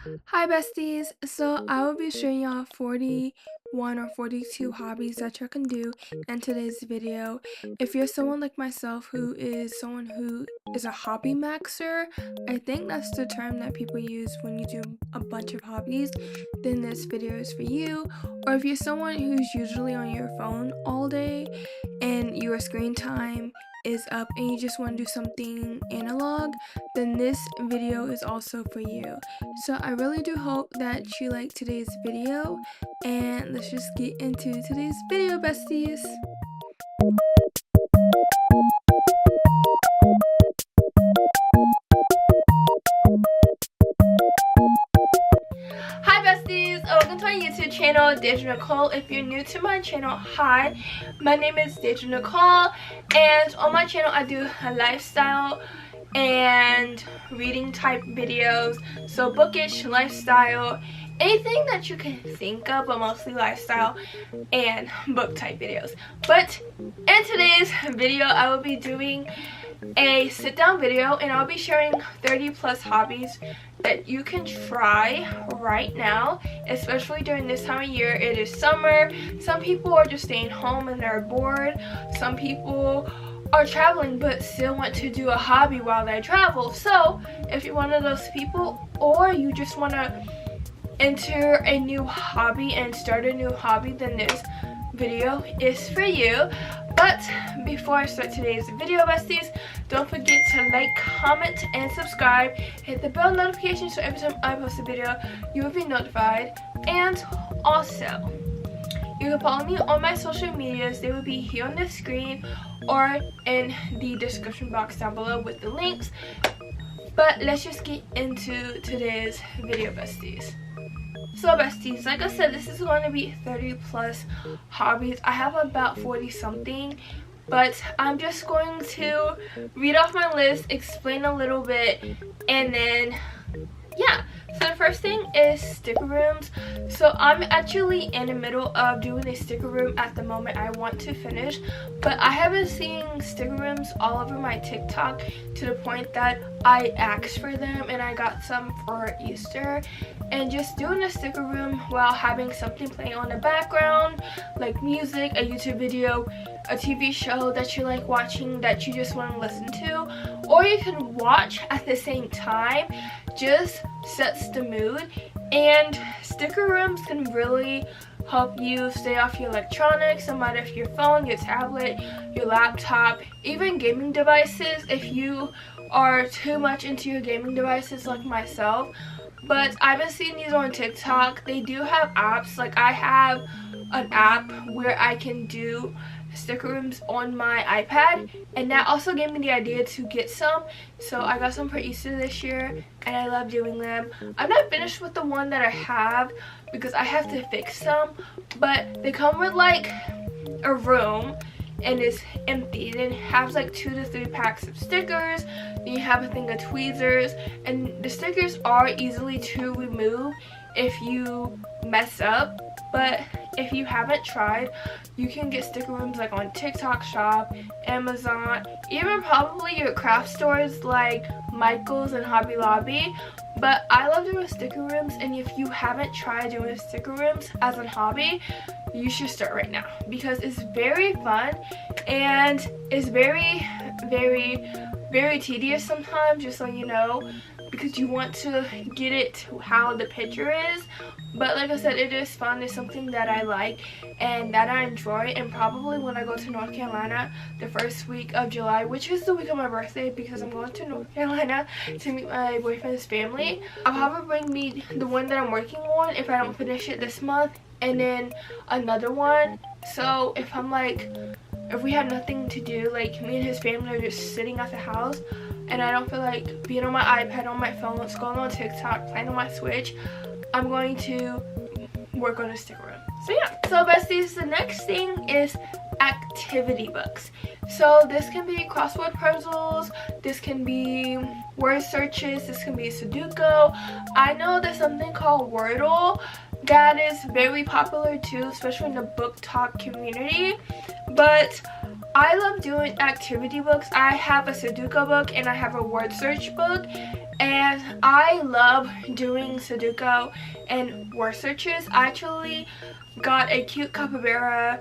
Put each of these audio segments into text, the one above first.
Hi besties, so I will be showing y'all 41 or 42 hobbies that you can do in today's video. If you're someone like myself who is a hobby maxer, I think that's the term that people use when you do a bunch of hobbies, then this video is for you. Or if you're someone who's usually on your phone all day and your screen time is up and you just want to do something analog, then this video is also for you. So I really do hope that you like today's video, and let's just get into today's video, besties. Hi besties, welcome to my YouTube channel, Deja Nicole. If you're new to my channel, hi, my name is Deja Nicole, and on my channel I do a lifestyle and reading type videos, so bookish, lifestyle, anything that you can think of, but mostly lifestyle and book type videos. But in today's video I will be doing a sit down video, and I'll be sharing 30 plus hobbies that you can try right now, especially during this time of year. It is summer. Some people are just staying home and they're bored. Some people are traveling but still want to do a hobby while they travel. So if you're one of those people, or you just want to enter a new hobby and start a new hobby, then this video is for you. But before I start today's video, besties, don't forget to like, comment, and subscribe. Hit the bell notification so every time I post a video you will be notified. And also, you can follow me on my social medias. They will be here on the screen or in the description box down below with the links. But let's just get into today's video, besties. So besties, like I said, this is going to be 30 plus hobbies. I have about 40 something, but I'm just going to read off my list, explain a little bit, and then yeah. So the first thing is sticker rooms. So I'm actually in the middle of doing a sticker room at the moment. I want to finish, but I have been seeing sticker rooms all over my TikTok to the point that I asked for them, and I got some for Easter. And just doing a sticker room while having something playing on the background, like music, a YouTube video, a TV show that you like watching that you just want to listen to, or you can watch at the same time, just sets the mood. And sticker rooms can really help you stay off your electronics, no matter if your phone, your tablet, your laptop, even gaming devices if you are too much into your gaming devices like myself. But I've been seeing these on TikTok. They do have apps. Like I have an app where I can do sticker rooms on my iPad, and that also gave me the idea to get some. So I got some for Easter this year, and I love doing them. I'm not finished with the one that I have because I have to fix some, but they come with like a room and it's empty. Then it has like 2 to 3 packs of stickers. Then you have a thing of tweezers, and the stickers are easily to remove if you mess up. But if you haven't tried, you can get sticker rooms like on TikTok Shop, Amazon, even probably your craft stores like Michael's and Hobby Lobby. But I love doing sticker rooms, and if you haven't tried doing sticker rooms as a hobby, you should start right now because it's very fun, and it's very tedious sometimes, just so you know, because you want to get it to how the picture is. But like I said, it is fun. It's something that I like and that I enjoy. And probably when I go to North Carolina the first week of July, which is the week of my birthday, because I'm going to North Carolina to meet my boyfriend's family, I'll probably bring me the one that I'm working on if I don't finish it this month, and then another one. So if we have nothing to do, like me and his family are just sitting at the house and I don't feel like being on my iPad, on my phone, scrolling on TikTok, playing on my Switch, I'm going to work on a sticker room. So yeah. So besties, the next thing is activity books. So this can be crossword puzzles, this can be word searches, this can be Sudoku. I know there's something called Wordle that is very popular too, especially in the book talk community. But I love doing activity books. I have a Sudoku book and I have a word search book, and I love doing Sudoku and word searches. I actually got a cute capybara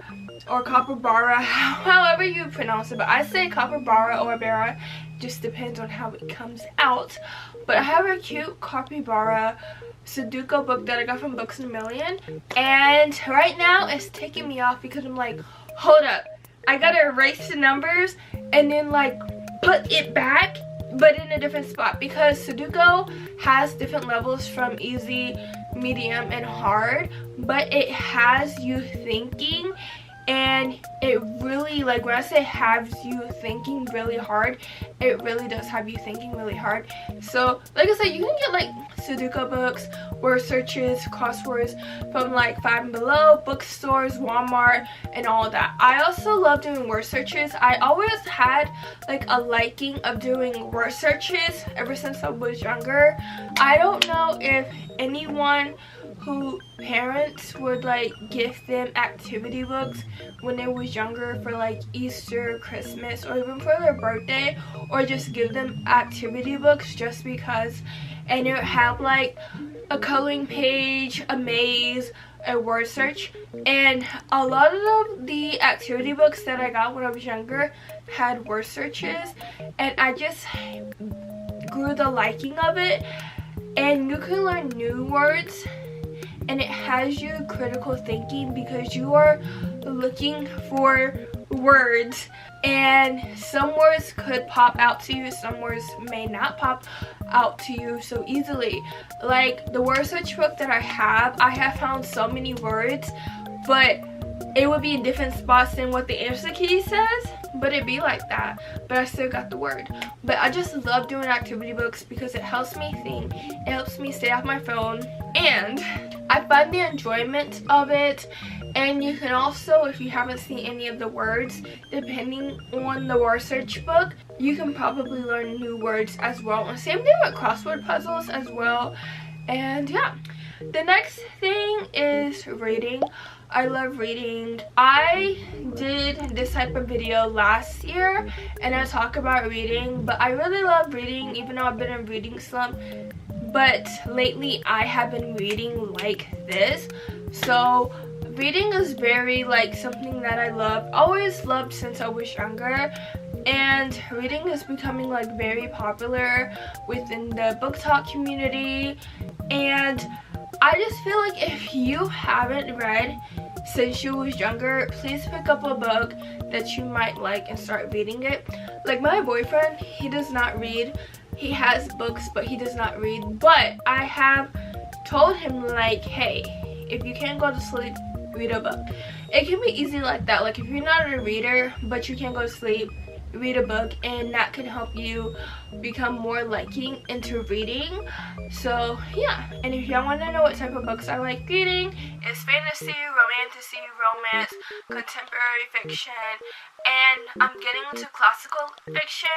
or capybara, however you pronounce it, but I say capybara or bara, just depends on how it comes out. But I have a cute capybara Sudoku book that I got from Books a Million, and right now it's taking me off because I'm like, hold up, I gotta erase the numbers and then like put it back but in a different spot, because Sudoku has different levels from easy, medium, and hard, but it has you thinking, and it really, like when I say has you thinking really hard, it really does have you thinking really hard. So like I said, you can get like Sudoku books, word searches, crosswords from like Five and Below, bookstores, Walmart, and all of that. I also love doing word searches. I always had like a liking of doing word searches ever since I was younger. I don't know if anyone who parents would like give them activity books when they was younger for like Easter, Christmas, or even for their birthday, or just give them activity books just because, and it would have like a coloring page, a maze, a word search. And a lot of the activity books that I got when I was younger had word searches, and I just grew the liking of it. And you can learn new words, and it has you critical thinking because you are looking for words, and some words could pop out to you, some words may not pop out to you so easily. Like the word search book that I have found so many words, but it would be in different spots than what the answer key says, but it'd be like that, but I still got the word. But I just love doing activity books because it helps me think, it helps me stay off my phone, and I find the enjoyment of it. And you can also, if you haven't seen any of the words, depending on the word search book, you can probably learn new words as well. And same thing with crossword puzzles as well. And yeah, the next thing is reading. I love reading. I did this type of video last year and I talk about reading, but I really love reading even though I've been in a reading slump. But lately I have been reading like this. So reading is very like something that I love, always loved since I was younger. And reading is becoming like very popular within the book talk community. And I just feel like if you haven't read since you was younger, please pick up a book that you might like and start reading it. Like my boyfriend, he does not read. He has books, but he does not read. But I have told him like, hey, if you can't go to sleep, read a book. It can be easy like that. Like if you're not a reader, but you can't go to sleep, read a book, and that can help you become more liking into reading. So yeah, and if y'all want to know what type of books I like reading, it's fantasy, romantasy, romance, contemporary fiction, and I'm getting into classical fiction,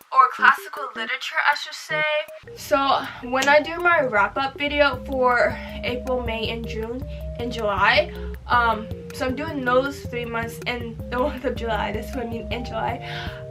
or classical literature I should say. So when I do my wrap-up video for April, May, and June and July, so I'm doing those 3 months in the month of July, that's what I mean, in July,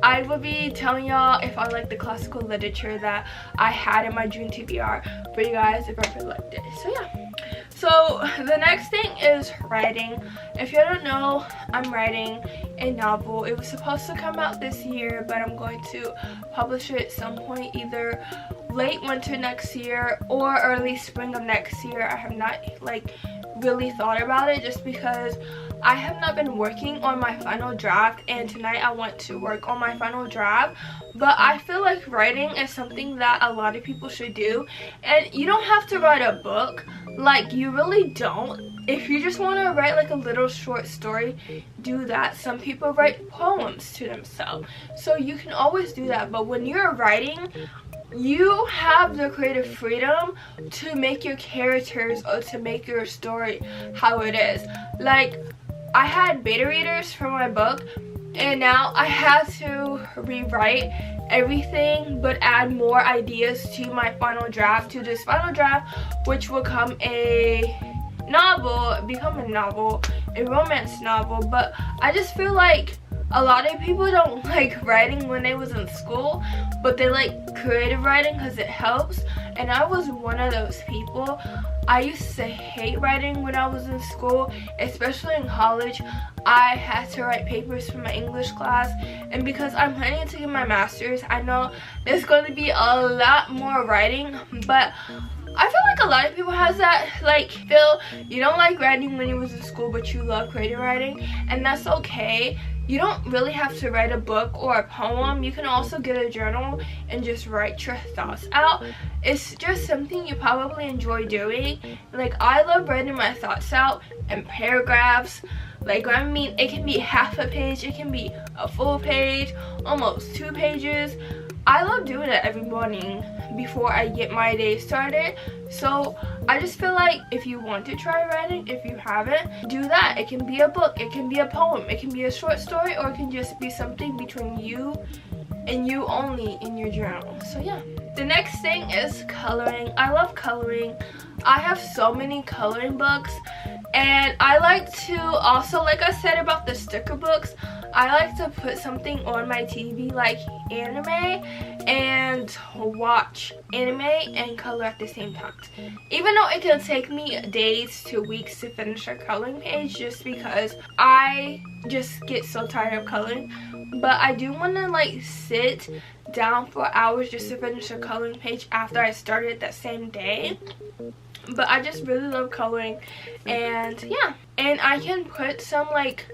I will be telling y'all if I like the classical literature that I had in my June TBR for you guys, if I really liked it. So yeah, so the next thing is writing. If you don't know, I'm writing a novel. It was supposed to come out this year, but I'm going to publish it at some point, either late winter next year or early spring of next year. I have not like really thought about it just because I have not been working on my final draft, and tonight I want to work on my final draft. But I feel like writing is something that a lot of people should do, and you don't have to write a book, like you really don't. If you just want to write like a little short story, do that. Some people write poems to themselves, so you can always do that. But when you're writing, you have the creative freedom to make your characters or to make your story how it is. Like I had beta readers for my book, and now I have to rewrite everything but add more ideas to my final draft, to this final draft, which will become a novel, a romance novel. But I just feel like a lot of people don't like writing when they was in school, but they like creative writing because it helps, and I was one of those people. I used to hate writing when I was in school, especially in college. I had to write papers for my English class, and because I'm planning to get my master's, I know there's going to be a lot more writing, but I feel like a lot of people has that, like, feel you don't like writing when you was in school, but you love creative writing, and that's okay. You don't really have to write a book or a poem. You can also get a journal and just write your thoughts out. It's just something you probably enjoy doing. Like, I love writing my thoughts out in paragraphs. Like, I mean, it can be half a page, it can be a full page, almost 2 pages. I love doing it every morning before I get my day started. So I just feel like if you want to try writing, if you haven't, do that. It can be a book, it can be a poem, it can be a short story, or it can just be something between you and you only in your journal. So yeah. The next thing is coloring. I love coloring. I have so many coloring books, and I like to also, like I said about the sticker books, I like to put something on my TV like anime and watch anime and color at the same time. Even though it can take me days to weeks to finish a coloring page just because I just get so tired of coloring. But I do want to like sit down for hours just to finish a coloring page after I started that same day. But I just really love coloring, and yeah. And I can put some like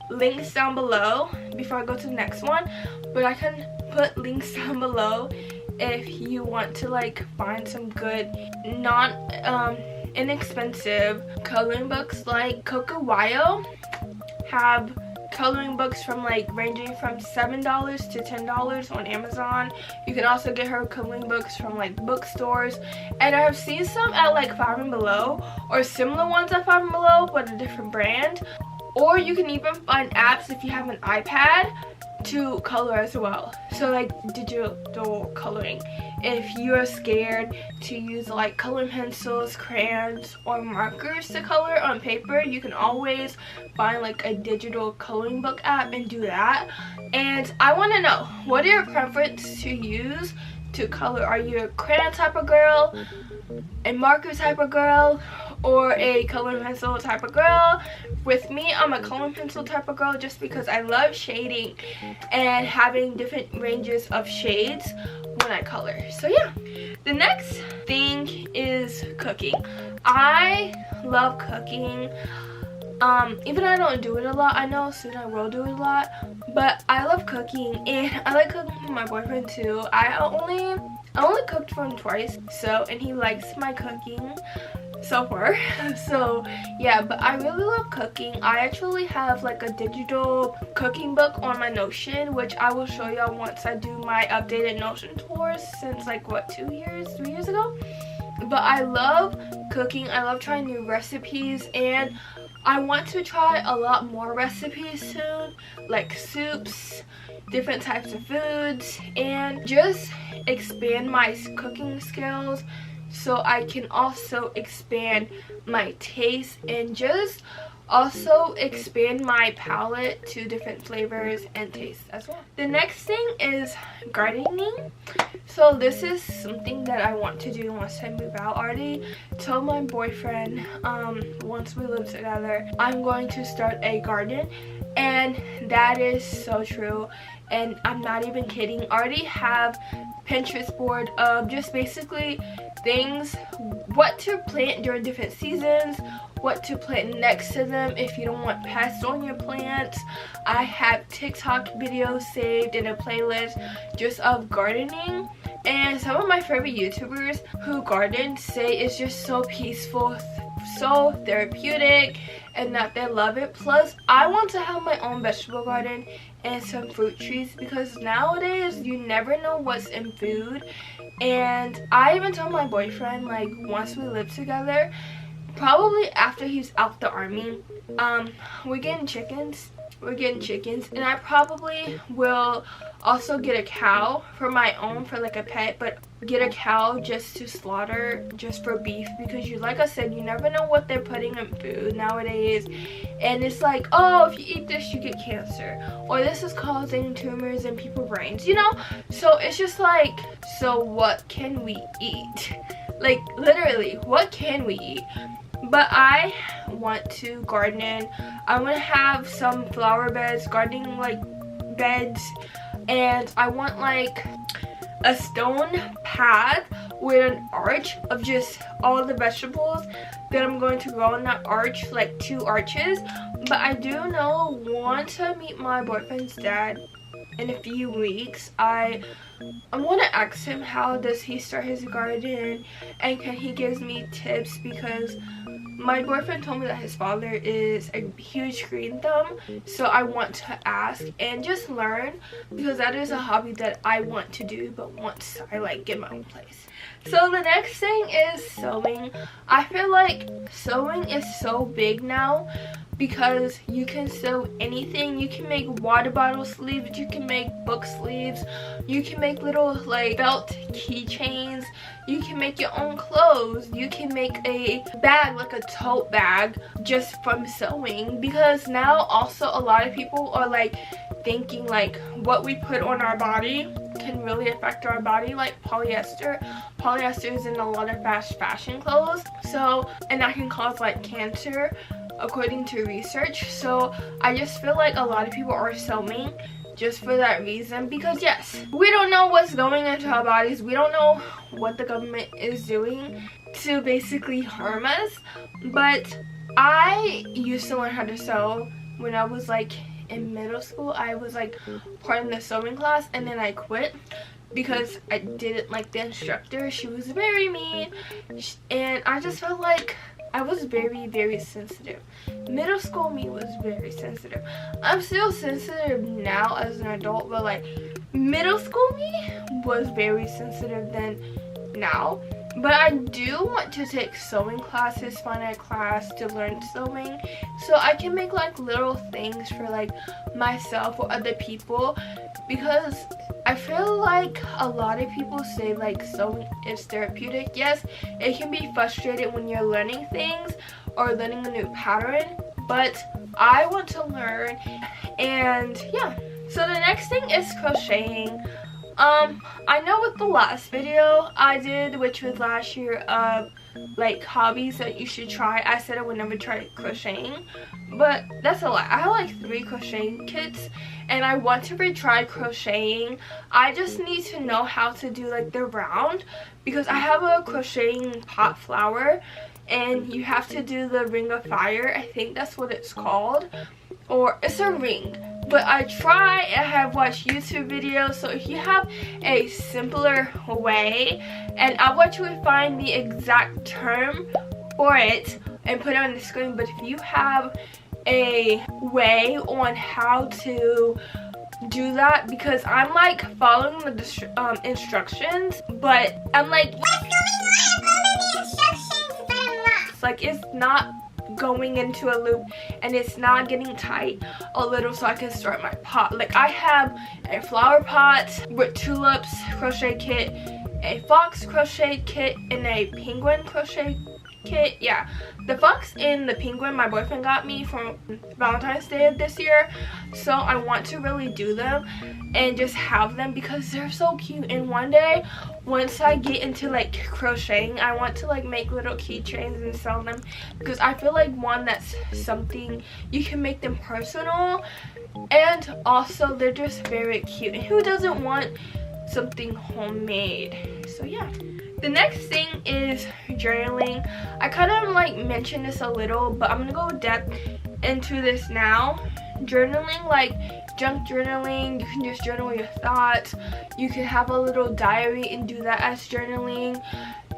links down below before I go to the next one, but I can put links down below if you want to like find some good inexpensive coloring books. Like Kokuwayo have coloring books from like ranging from $7 to $10 on Amazon. You can also get her coloring books from like bookstores, and I have seen some at like Five and Below, or similar ones at Five and Below but a different brand. Or you can even find apps if you have an iPad to color as well. So like digital coloring. If you're scared to use like coloring pencils, crayons, or markers to color on paper, you can always find like a digital coloring book app and do that. And I want to know, what are your preferences to use to color? Are you a crayon type of girl, a marker type of girl, or a coloring pencil type of girl? With me, I'm a coloring pencil type of girl just because I love shading and having different ranges of shades when I color. So yeah. The next thing is cooking. I love cooking. Even though I don't do it a lot, I know soon I will do it a lot, but I love cooking, and I like cooking for my boyfriend too. I only cooked for him twice, and he likes my cooking so far. So yeah, but I really love cooking. I actually have like a digital cooking book on my Notion, which I will show y'all once I do my updated Notion tours since like what, 3 years ago. But I love cooking. I love trying new recipes, and I want to try a lot more recipes soon, like soups, different types of foods, and just expand my cooking skills so I can also expand my taste and just also expand my palette to different flavors and tastes as well. The next thing is gardening. So this is something that I want to do once I move out. I already told my boyfriend once we live together I'm going to start a garden, and that is so true, and I'm not even kidding. I already have Pinterest board of just basically things, what to plant during different seasons, what to plant next to them if you don't want pests on your plants. I have TikTok videos saved in a playlist just of gardening, and some of my favorite YouTubers who garden say it's just so peaceful, so therapeutic, and that they love it. Plus, I want to have my own vegetable garden and some fruit trees, because nowadays you never know what's in food. And I even told my boyfriend, like, once we live together, probably after he's out the army, we're getting chickens, we're getting chickens, and I probably will also get a cow for my own, for like a pet, but get a cow just to slaughter, just for beef, because you, like I said, you never know what they're putting in food nowadays. And it's like, oh, if you eat this you get cancer, or this is causing tumors in people's brains, you know. So it's just like, so what can we eat? Like, literally, what can we eat? But I want to garden. I want to have some flower beds, gardening like beds, and I want like a stone path with an arch of just all the vegetables that I'm going to grow in that arch, like 2 arches. But I do know, once I meet my boyfriend's dad in a few weeks, I want to ask him how does he start his garden, and can he give me tips, because my boyfriend told me that his father is a huge green thumb. So I want to ask and just learn, because that is a hobby that I want to do, but once I like get my own place. So the next thing is sewing. I feel like sewing is so big now, because you can sew anything. You can make water bottle sleeves, you can make book sleeves, you can make little like belt keychains, you can make your own clothes, you can make a bag, like a tote bag, just from sewing. Because now also a lot of people are like thinking like what we put on our body can really affect our body, like polyester is in a lot of fast fashion clothes, so, and that can cause like cancer according to research. So I just feel like a lot of people are sewing just for that reason, because yes, we don't know what's going into our bodies, we don't know what the government is doing to basically harm us. But I used to learn how to sew when I was like in middle school. I was like part in the sewing class, and then I quit because I didn't like the instructor. She was very mean, and I just felt like I was very sensitive. Middle school me was very sensitive. I'm still sensitive now as an adult, but like middle school me was very sensitive then now. But I do want to take sewing classes, find a class to learn sewing, so I can make like little things for like myself or other people, because I feel like a lot of people say like sewing is therapeutic. Yes, it can be frustrating when you're learning things or learning a new pattern, but I want to learn. And yeah, so the next thing is crocheting. I know with the last video I did, which was last year, of like hobbies that you should try, I said I would never try crocheting, but that's a lie. I have like 3 crocheting kits, and I want to retry crocheting. I just need to know how to do like the round, because I have a crocheting pot flower, and you have to do the ring of fire. I think that's what it's called, or it's a ring. But I have watched YouTube videos, so if you have a simpler way, and I want you to find the exact term for it and put it on the screen, but if you have a way on how to do that, because I'm like following the instructions, but I'm like, it's like it's not going into a loop, and it's not getting tight a little, so I can start my pot. Like I have a flower pot with tulips crochet kit, a fox crochet kit, and a penguin crochet kit. Yeah, the fox and the penguin my boyfriend got me from Valentine's Day of this year, so I want to really do them and just have them because they're so cute. And one day, once I get into like crocheting, I want to like make little keychains and sell them, because I feel like, one, that's something you can make them personal, and also they're just very cute, and who doesn't want something homemade? So yeah. The next thing is journaling. I kind of like mentioned this a little, but I'm gonna go depth into this now. Journaling, like junk journaling, you can just journal your thoughts. You can have a little diary and do that as journaling.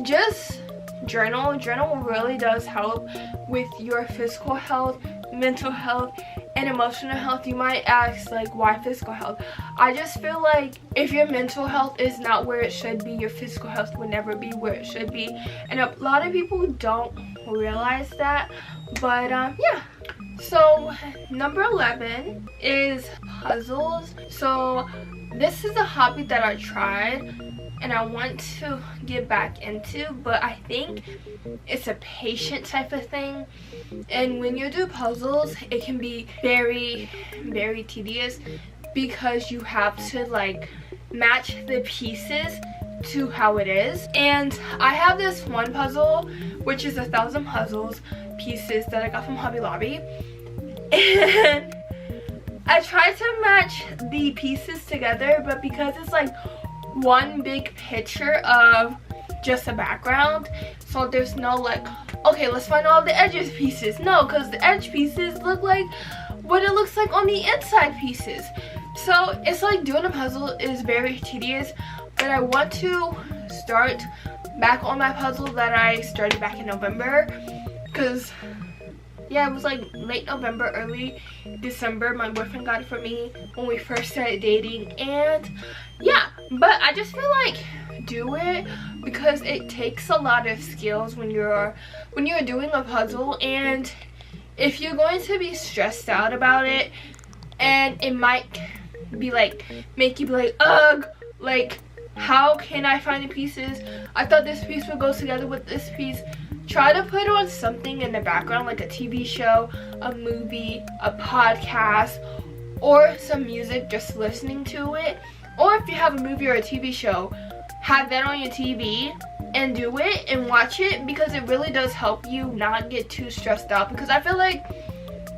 Just journal. Journal really does help with your physical health, mental health, and emotional health. You might ask like, why physical health? I just feel like if your mental health is not where it should be, your physical health will never be where it should be, and a lot of people don't realize that. But yeah, So number 11 is puzzles. So this is a hobby that I tried and I want to get back into, but I think it's a patient type of thing, and when you do puzzles it can be very, very tedious because you have to like match the pieces to how it is. And I have this one puzzle which is 1,000 puzzles pieces that I got from Hobby Lobby, and I tried to match the pieces together, but because it's like one big picture of just a background, so there's no like, okay, let's find all the edges pieces. No, because the edge pieces look like what it looks like on the inside pieces. So it's like doing a puzzle is very tedious, but I want to start back on my puzzle that I started back in November, because yeah, it was like late November, early December. My boyfriend got it for me when we first started dating, and yeah, but I just feel like do it because it takes a lot of skills when you're doing a puzzle, and if you're going to be stressed out about it, and it might be like make you be like, ugh, like how can I find the pieces? I thought this piece would go together with this piece. Try to put on something in the background, like a TV show, a movie, a podcast, or some music, just listening to it. Or if you have a movie or a TV show, have that on your TV and do it and watch it, because it really does help you not get too stressed out. Because I feel like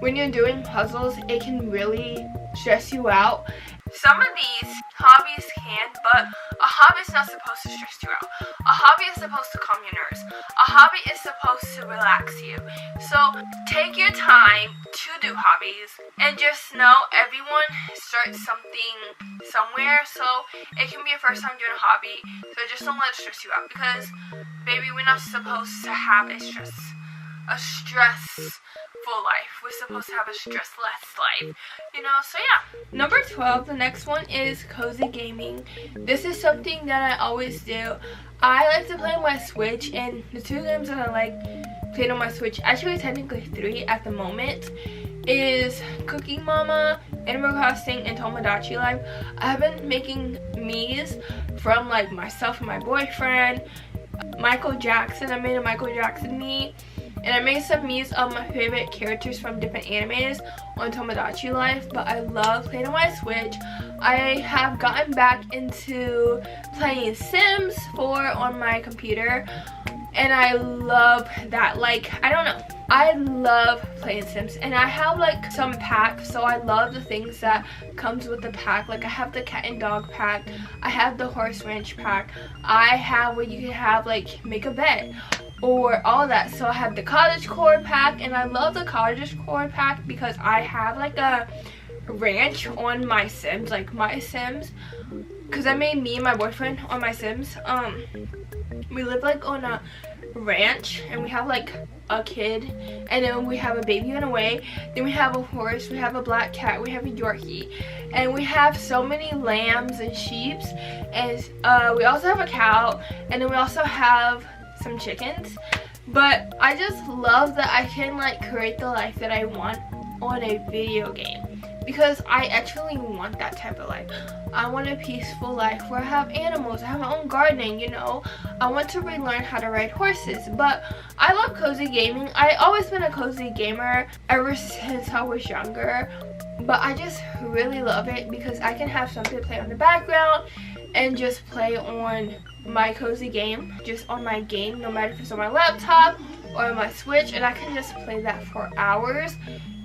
when you're doing puzzles, it can really stress you out. Some of these hobbies can, but a hobby is not supposed to stress you out. A hobby is supposed to calm your nerves. A hobby is supposed to relax you. So take your time to do hobbies, and just know everyone starts something somewhere. So it can be your first time doing a hobby, so just don't let it stress you out, because baby, we're not supposed to have a stressful life. We're supposed to have a stressless life, you know. So yeah, number 12, the next one is cozy gaming. This is something that I always do. I like to play on my Switch, and the two games that I like playing on my Switch, actually technically 3 at the moment, is Cooking Mama, Animal Crossing, and Tomodachi Life. I have been making me's from like myself and my boyfriend. Michael Jackson, I made a Michael Jackson me. And I made some me's of my favorite characters from different animes on Tomodachi Life, but I love playing on my Switch. I have gotten back into playing Sims 4 on my computer, and I love that. Like, I don't know, I love playing Sims, and I have like some packs, so I love the things that comes with the pack. Like I have the cat and dog pack, I have the horse ranch pack, I have where you can have like make a bed or all that. So I have the cottage core pack, and I love the cottage core pack because I have like a ranch on my Sims, like my Sims, because I made me and my boyfriend on my Sims. We live like on a ranch, and we have like a kid, and then we have a baby on the way, then we have a horse, we have a black cat, we have a Yorkie, and we have so many lambs and sheeps, and we also have a cow, and then we also have some chickens. But I just love that I can like create the life that I want on a video game, because I actually want that type of life. I want a peaceful life where I have animals, I have my own gardening, you know. I want to relearn how to ride horses. But I love cozy gaming. I always been a cozy gamer ever since I was younger, but I just really love it because I can have something to play on the background and just play on my cozy game, just on my game, no matter if it's on my laptop or on my Switch, and I can just play that for hours,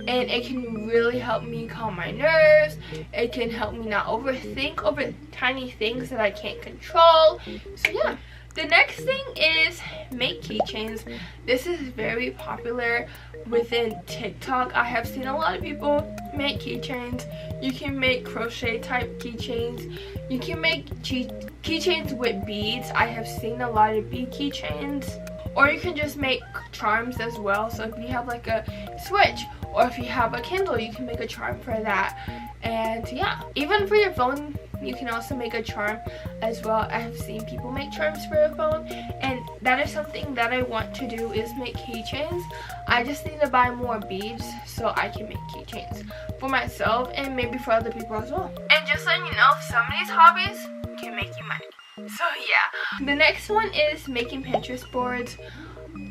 and it can really help me calm my nerves. It can help me not overthink over tiny things that I can't control. So yeah. The next thing is make keychains. This is very popular within TikTok. I have seen a lot of people make keychains. You can make crochet type keychains. You can make keychains with beads. I have seen a lot of bead keychains. Or you can just make charms as well. So if you have like a Switch or if you have a Kindle, you can make a charm for that. And yeah, even for your phone, you can also make a charm as well. I have seen people make charms for a phone, and that is something that I want to do, is make keychains. I just need to buy more beads so I can make keychains for myself and maybe for other people as well. And just letting you know, some of these hobbies can make you money. So yeah, the next one is making Pinterest boards.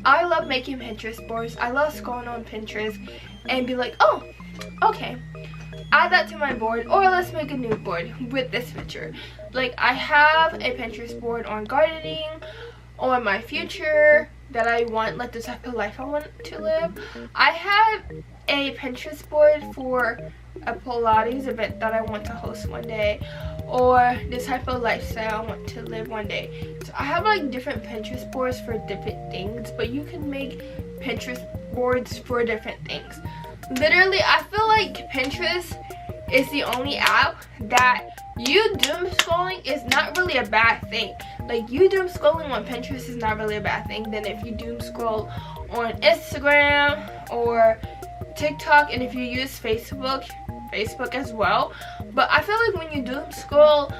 I love making Pinterest boards. I love scrolling on Pinterest and be like, oh, okay, add that to my board, or let's make a new board with this picture. Like, I have a Pinterest board on gardening, on my future that I want, like the type of life I want to live. I have a Pinterest board for a Pilates event that I want to host one day, or the type of lifestyle I want to live one day. So I have like different Pinterest boards for different things, but you can make Pinterest boards for different things. Literally, I feel like Pinterest is the only app that you doom scrolling is not really a bad thing. Like, you doom scrolling on Pinterest is not really a bad thing. Then if you doom scroll on Instagram or TikTok, and if you use Facebook as well. But I feel like when you doom scroll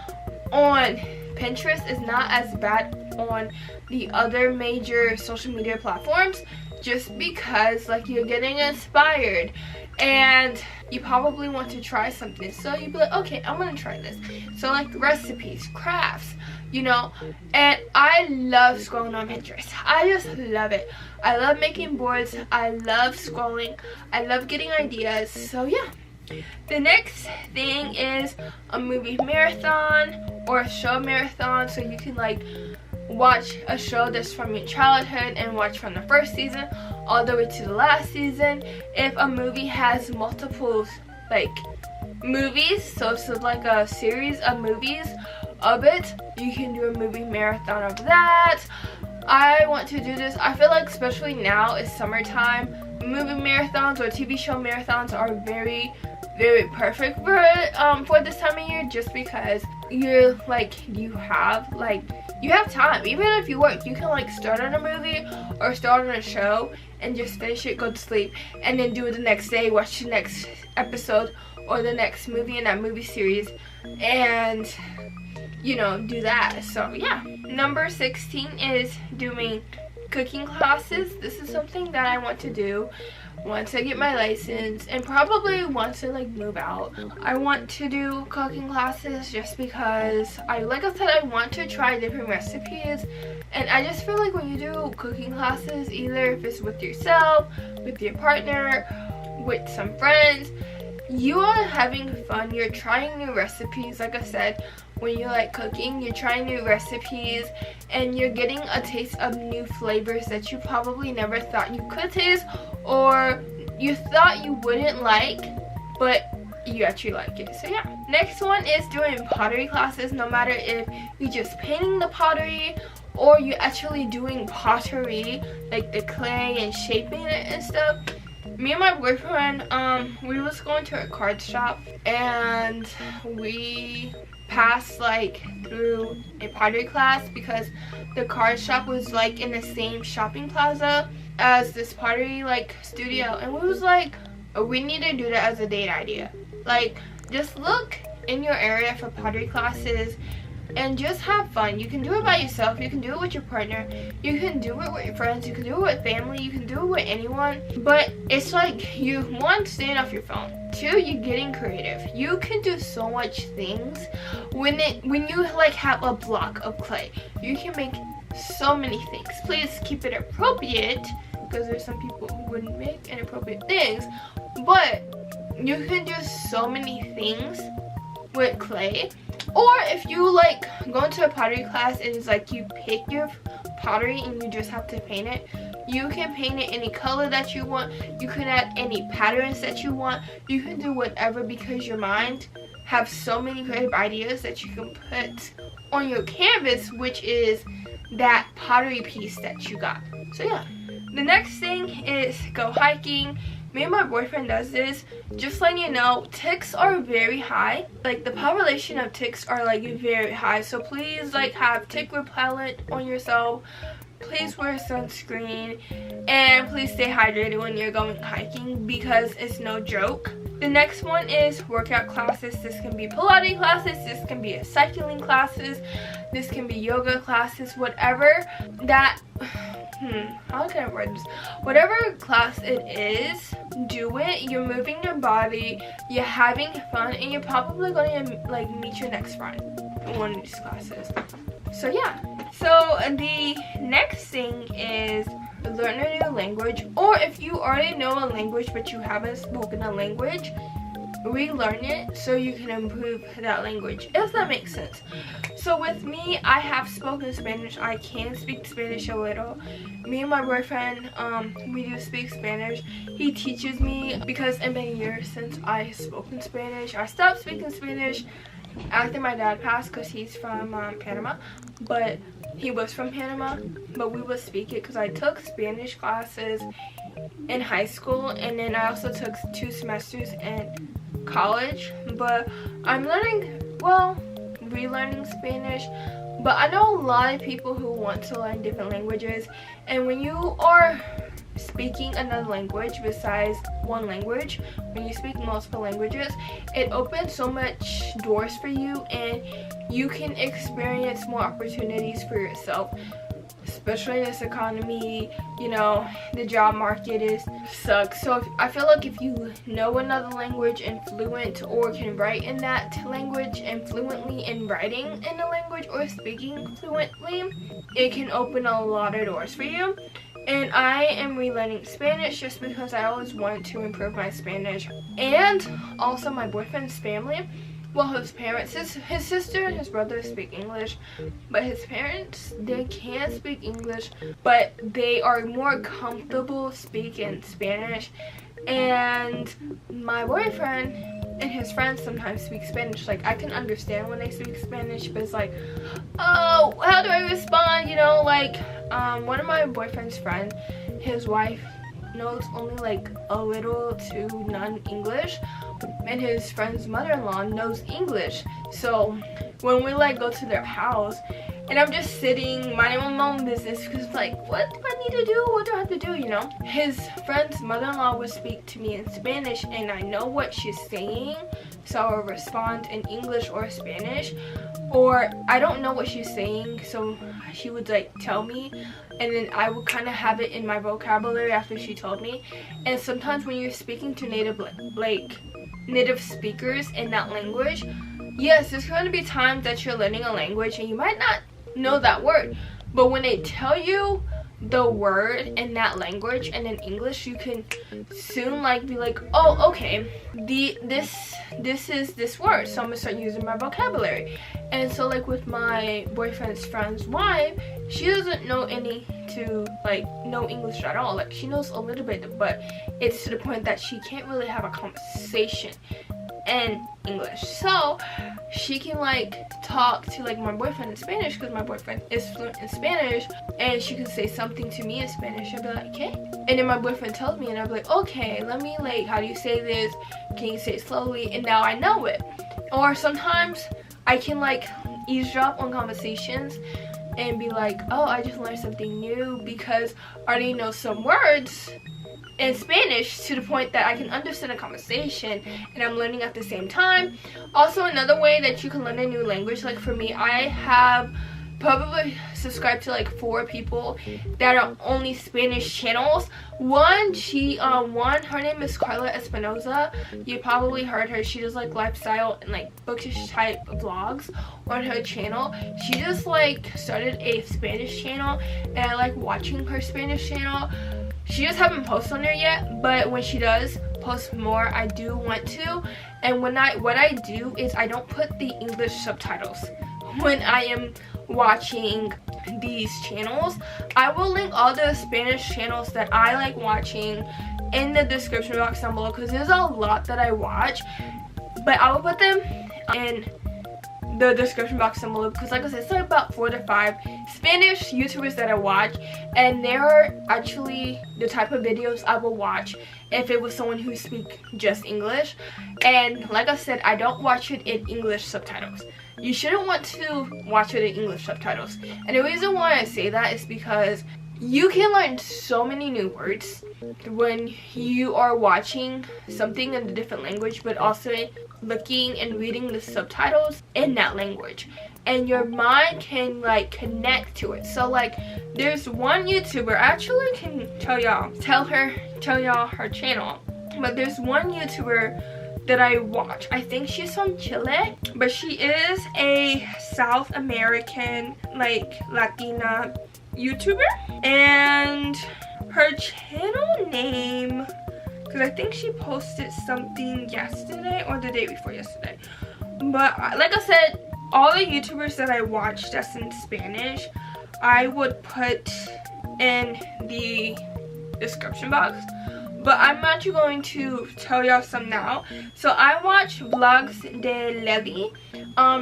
on Pinterest, is not as bad on the other major social media platforms, just because like you're getting inspired and you probably want to try something, so you'd be like, okay, I'm gonna try this. So like recipes, crafts, you know. And I love scrolling on Pinterest. I just love it. I love making boards. I love scrolling. I love getting ideas. So yeah, the next thing is a movie marathon or a show marathon, so you can like watch a show that's from your childhood and watch from the first season all the way to the last season. If a movie has multiple like movies, so it's like a series of movies of it, you can do a movie marathon of that. I want to do this. I feel like especially now it's summertime, movie marathons or TV show marathons are very perfect for this time of year, just because you're like you have time. Even if you work, you can like start on a movie or start on a show and just finish it, go to sleep, and then do it the next day, watch the next episode or the next movie in that movie series, and you know, do that. So yeah, number 16 is doing cooking classes. This is something that I want to do once I get my license, and probably once I like move out. I want to do cooking classes just because like I said, I want to try different recipes. And I just feel like when you do cooking classes, either if it's with yourself, with your partner, with some friends, you are having fun. You're trying new recipes. Like I said, when you like cooking, you're trying new recipes and you're getting a taste of new flavors that you probably never thought you could taste, or you thought you wouldn't like, but you actually like it. So yeah, next one is doing pottery classes. No matter if you're just painting the pottery or you're actually doing pottery, like the clay and shaping it and stuff. Me and my boyfriend, we was going to a card shop, and we passed like through a pottery class because the card shop was like in the same shopping plaza as this pottery like studio, and we was like, oh, we need to do that as a date idea. Like, just look in your area for pottery classes and just have fun. You can do it by yourself, you can do it with your partner, you can do it with your friends, you can do it with family, you can do it with anyone. But it's like, you, one, staying off your phone, two, you're getting creative. You can do so much things when you like have a block of clay. You can make so many things. Please keep it appropriate, because there's some people who wouldn't make inappropriate things, but you can do so many things with clay. Or if you like go into a pottery class and it's like you pick your pottery and you just have to paint it, you can paint it any color that you want. You can add any patterns that you want. You can do whatever, because your mind have so many creative ideas that you can put on your canvas, which is that pottery piece that you got. So yeah, the next thing is go hiking. Me and my boyfriend does this. Just letting you know, ticks are very high. Like, the population of ticks are like very high, so please like have tick repellent on yourself. please wear sunscreen, and please stay hydrated when you're going hiking because it's no joke. The next one is workout classes. This can be Pilates classes, this can be cycling classes, this can be yoga classes, whatever that, how can I word this? Whatever class it is, do it. You're moving your body, you're having fun, and you're probably going to like meet your next friend in one of these classes. So yeah. So the next thing is learn a new language, or if you already know a language but you haven't spoken a language, relearn it so you can improve that language, if that makes sense. So with me, I have spoken Spanish. I can speak Spanish a little. Me and my boyfriend, we do speak Spanish. He teaches me because it's been years since I have spoken Spanish. I stopped speaking Spanish after my dad passed because he's from Panama, but he was from Panama, but we would speak it because I took Spanish classes in high school, and then I also took 2 semesters in college. But I'm relearning Spanish. But I know a lot of people who want to learn different languages, and when you are speaking another language besides one language, when you speak multiple languages, it opens so much doors for you, and you can experience more opportunities for yourself, especially in this economy. You know, the job market sucks. So I feel like if you know another language and fluent, or can write in that language and fluently in writing in a language or speaking fluently, it can open a lot of doors for you. And I am relearning Spanish just because I always wanted to improve my Spanish. And also my boyfriend's family, well, his parents, his sister and his brother speak English, but his parents, they can speak English, but they are more comfortable speaking Spanish. And my boyfriend and his friends sometimes speak Spanish. Like, I can understand when they speak Spanish, but it's like, oh, how do I respond? You know, like, one of my boyfriend's friends, his wife knows only like a little to none English, and his friend's mother-in-law knows English. So when we like go to their house, and I'm just sitting minding my own business because it's like, what do I need to do? What do I have to do? You know, his friend's mother-in-law would speak to me in Spanish, and I know what she's saying, so I'll respond in English or Spanish. Or I don't know what she's saying, so she would like tell me, and then I would kind of have it in my vocabulary after she told me. And sometimes when you're speaking to native speakers in that language, yes, there's going to be times that you're learning a language and you might not know that word, but when they tell you the word in that language and in English, you can soon like be like, oh, okay, this is this word, so I'm gonna start using my vocabulary. And so like with my boyfriend's friend's wife, she doesn't know no English at all. Like, she knows a little bit, but it's to the point that she can't really have a conversation in English. So she can like talk to like my boyfriend in Spanish because my boyfriend is fluent in Spanish, and she can say something to me in Spanish. I'll be like, okay, and then my boyfriend tells me, and I'll be like, okay, let me like, how do you say this? Can you say it slowly? And now I know it. Or sometimes I can like eavesdrop on conversations and be like, oh, I just learned something new because I already know some words in Spanish to the point that I can understand a conversation and I'm learning at the same time. Also, another way that you can learn a new language, like for me, I have probably subscribed to like 4 people that are only Spanish channels. One, her name is Carla Espinoza. You probably heard her. She does like lifestyle and like bookish type vlogs on her channel. She just like started a Spanish channel, and I like watching her Spanish channel. She just haven't posted on there yet, but when she does post more, I do want to. And what I do is I don't put the English subtitles when I am watching these channels. I will link all the Spanish channels that I like watching in the description box down below, because there's a lot that I watch, but I will put them in the description box down below, because like I said, it's like about 4 to 5 Spanish YouTubers that I watch, and they're actually the type of videos I will watch if it was someone who speaks just English. And like I said, I don't watch it in English subtitles. You shouldn't want to watch it in English subtitles. And the reason why I say that is because you can learn so many new words when you are watching something in a different language, but also looking and reading the subtitles in that language, and your mind can like connect to it. So like there's one YouTuber, I actually can tell y'all her channel, but there's one YouTuber that I watch. I think she's from Chile, but she is a South American like Latina YouTuber, and her channel name, because I think she posted something yesterday or the day before yesterday, but like I said, all the YouTubers that I watch that's in Spanish, I would put in the description box, but I'm actually going to tell y'all some now. So I watch Vlogs de Levi.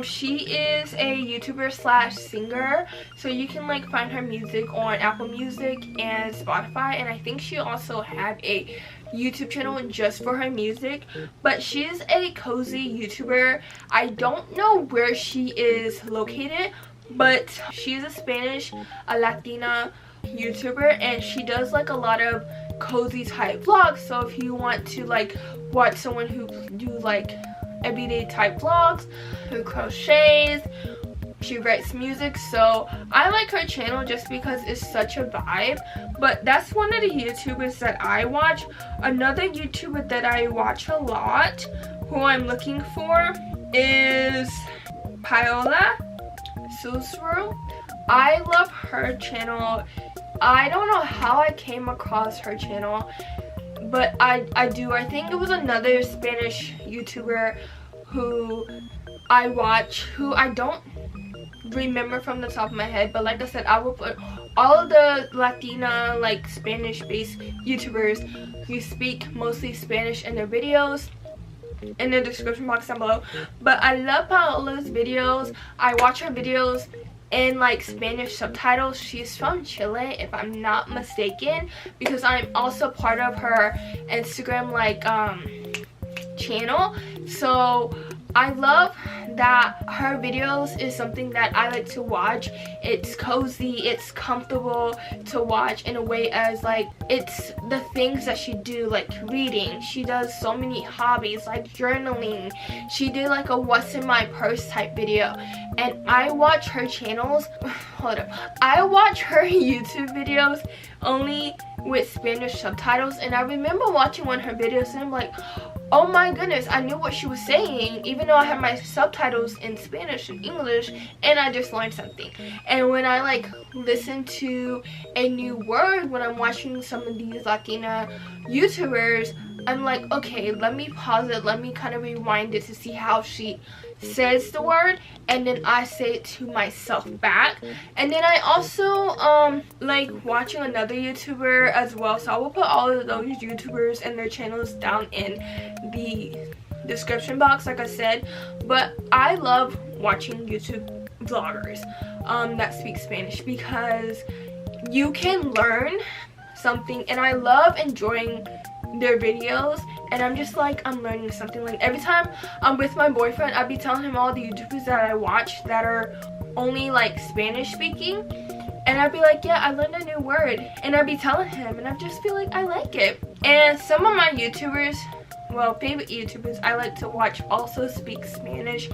She is a YouTuber slash singer, so you can like find her music on Apple Music and Spotify, and I think she also had a YouTube channel just for her music, but she's a cozy YouTuber. I don't know where she is located, but she's a Latina YouTuber, and she does like a lot of cozy type vlogs. So if you want to like watch someone who do like everyday type vlogs, who crochets, she writes music, so I like her channel just because it's such a vibe. But that's one of the YouTubers that I watch. Another YouTuber that I watch a lot, who I'm looking for, is Paola Susro. I love her channel. I don't know how I came across her channel, but I do. I think it was another Spanish YouTuber who I watch, who I don't remember from the top of my head, but like I said, I will put all of the Latina like Spanish based YouTubers who speak mostly Spanish in their videos in the description box down below. But I love Paola's videos. I watch her videos in like Spanish subtitles. She's from Chile if I'm not mistaken, because I'm also part of her Instagram like channel. So I love that her videos is something that I like to watch. It's cozy, it's comfortable to watch in a way as like it's the things that she do, like reading. She does so many hobbies like journaling. She did like a what's in my purse type video, and I watch her channels I watch her YouTube videos only with Spanish subtitles, and I remember watching one of her videos and I'm like, oh my goodness, I knew what she was saying even though I had my subtitles in Spanish and English, and I just learned something. And when I like listen to a new word when I'm watching some of these Latina YouTubers, I'm like, okay, let me pause it, let me kind of rewind it to see how she says the word, and then I say it to myself back. And then I also like watching another YouTuber as well, so I will put all of those YouTubers and their channels down in the description box like I said. But I love watching YouTube vloggers that speak Spanish, because you can learn something, and I love enjoying their videos, and I'm just like, I'm learning something. Like every time I'm with my boyfriend, I'd be telling him all the YouTubers that I watch that are only like Spanish speaking, and I'd be like, yeah, I learned a new word, and I'd be telling him, and I just feel like I like it. And some of my YouTubers, well, favorite YouTubers I like to watch also speak Spanish,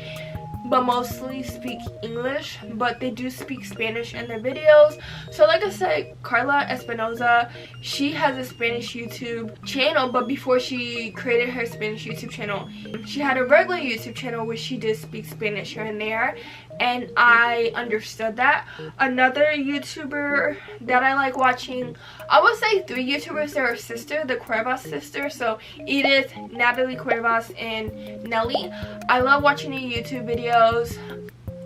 but mostly speak English, but they do speak Spanish in their videos. So like I said, Carla Espinoza, she has a Spanish YouTube channel, but before she created her Spanish YouTube channel, she had a regular YouTube channel where she did speak Spanish here and there, and I understood that. Another YouTuber that I like watching, I would say 3 YouTubers. They're a sister, the Cuevas sisters, so Edith, Natalie Cuevas, and Nelly. I love watching their YouTube videos,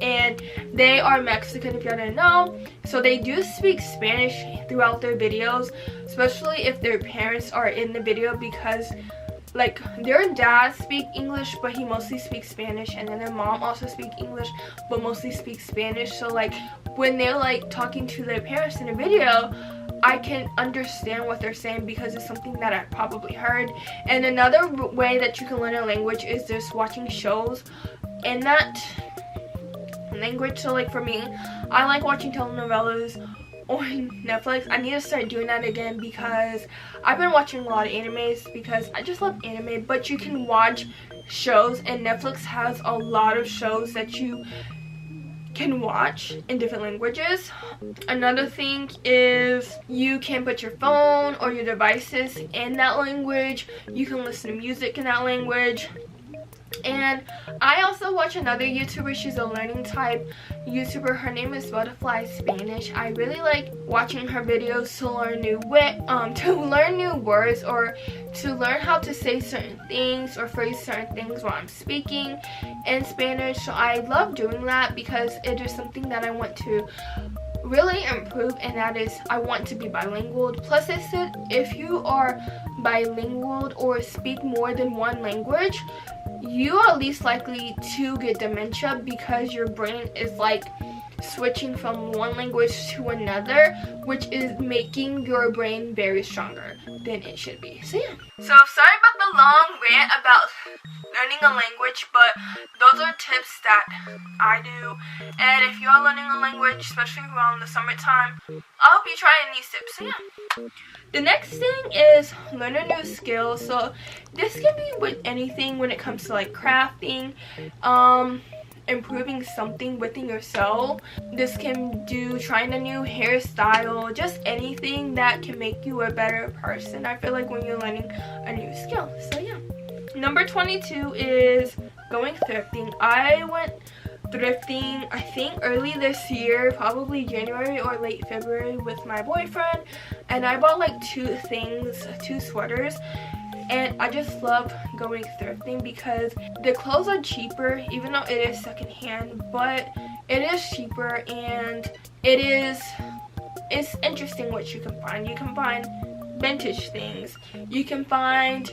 and they are Mexican if y'all didn't know, so they do speak Spanish throughout their videos, especially if their parents are in the video, because like their dad speaks English but he mostly speaks Spanish, and then their mom also speaks English but mostly speaks Spanish. So like when they're like talking to their parents in a video, I can understand what they're saying because it's something that I probably heard. And another way that you can learn a language is just watching shows in that language. So like for me, I like watching telenovelas on Netflix. I need to start doing that again because I've been watching a lot of animes because I just love anime. But you can watch shows, and Netflix has a lot of shows that you can watch in different languages. Another thing is you can put your phone or your devices in that language. You can listen to music in that language. And I also watch another YouTuber. She's a learning type YouTuber. Her name is Butterfly Spanish. I really like watching her videos to learn new words, or to learn how to say certain things or phrase certain things while I'm speaking in Spanish. So I love doing that because it is something that I want to really improve, and that is I want to be bilingual. Plus, I said if you are bilingual or speak more than one language, you are least likely to get dementia because your brain is like switching from one language to another, which is making your brain very stronger than it should be. So yeah. So sorry about the long rant about learning a language, but those are tips that I do. And if you are learning a language, especially around the summertime, I hope you try these tips. So yeah. The next thing is learn a new skill. So this can be with anything when it comes to like crafting, improving something within yourself. This can do trying a new hairstyle, just anything that can make you a better person, I feel like, when you're learning a new skill. So yeah. Number 22 is going thrifting. I went thrifting, I think early this year, probably January or late February, with my boyfriend, and I bought like two sweaters. And I just love going thrifting because the clothes are cheaper, even though it is secondhand, but it is cheaper, and it's interesting what you can find. You can find vintage things, you can find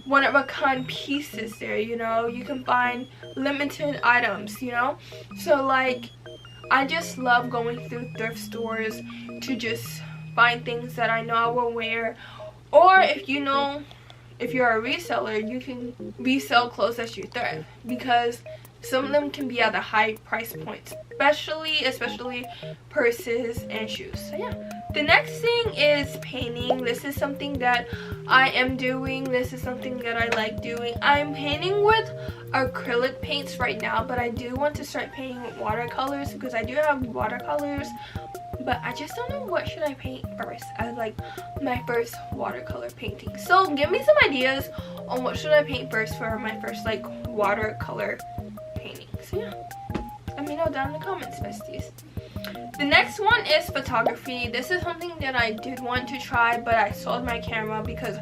one-of-a-kind pieces there, you know, you can find limited items, you know. So like I just love going through thrift stores to just find things that I know I will wear. Or if you're a reseller, you can resell clothes that you thrift, because some of them can be at a high price point, especially purses and shoes. So yeah. The next thing is painting. This is something that I am doing. This is something that I like doing. I'm painting with acrylic paints right now, but I do want to start painting with watercolors because I do have watercolors, but I just don't know what should I paint first as like my first watercolor painting. So give me some ideas on what should I paint first for my first like watercolor painting. So yeah, let me know down in the comments, besties. The next one is photography. This is something that I did want to try, but I sold my camera because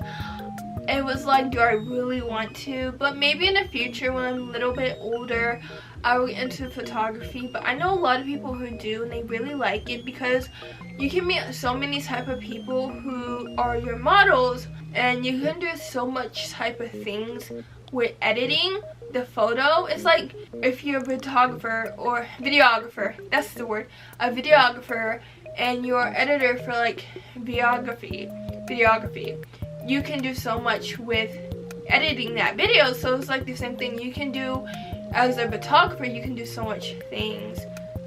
it was like, do I really want to? But maybe in the future when I'm a little bit older, I will get into photography. But I know a lot of people who do, and they really like it because you can meet so many type of people who are your models, and you can do so much type of things with editing the photo. It's like if you're a photographer or videographer, that's the word, a videographer, and you're editor for like videography, you can do so much with editing that video. So it's like the same thing you can do as a photographer. You can do so much things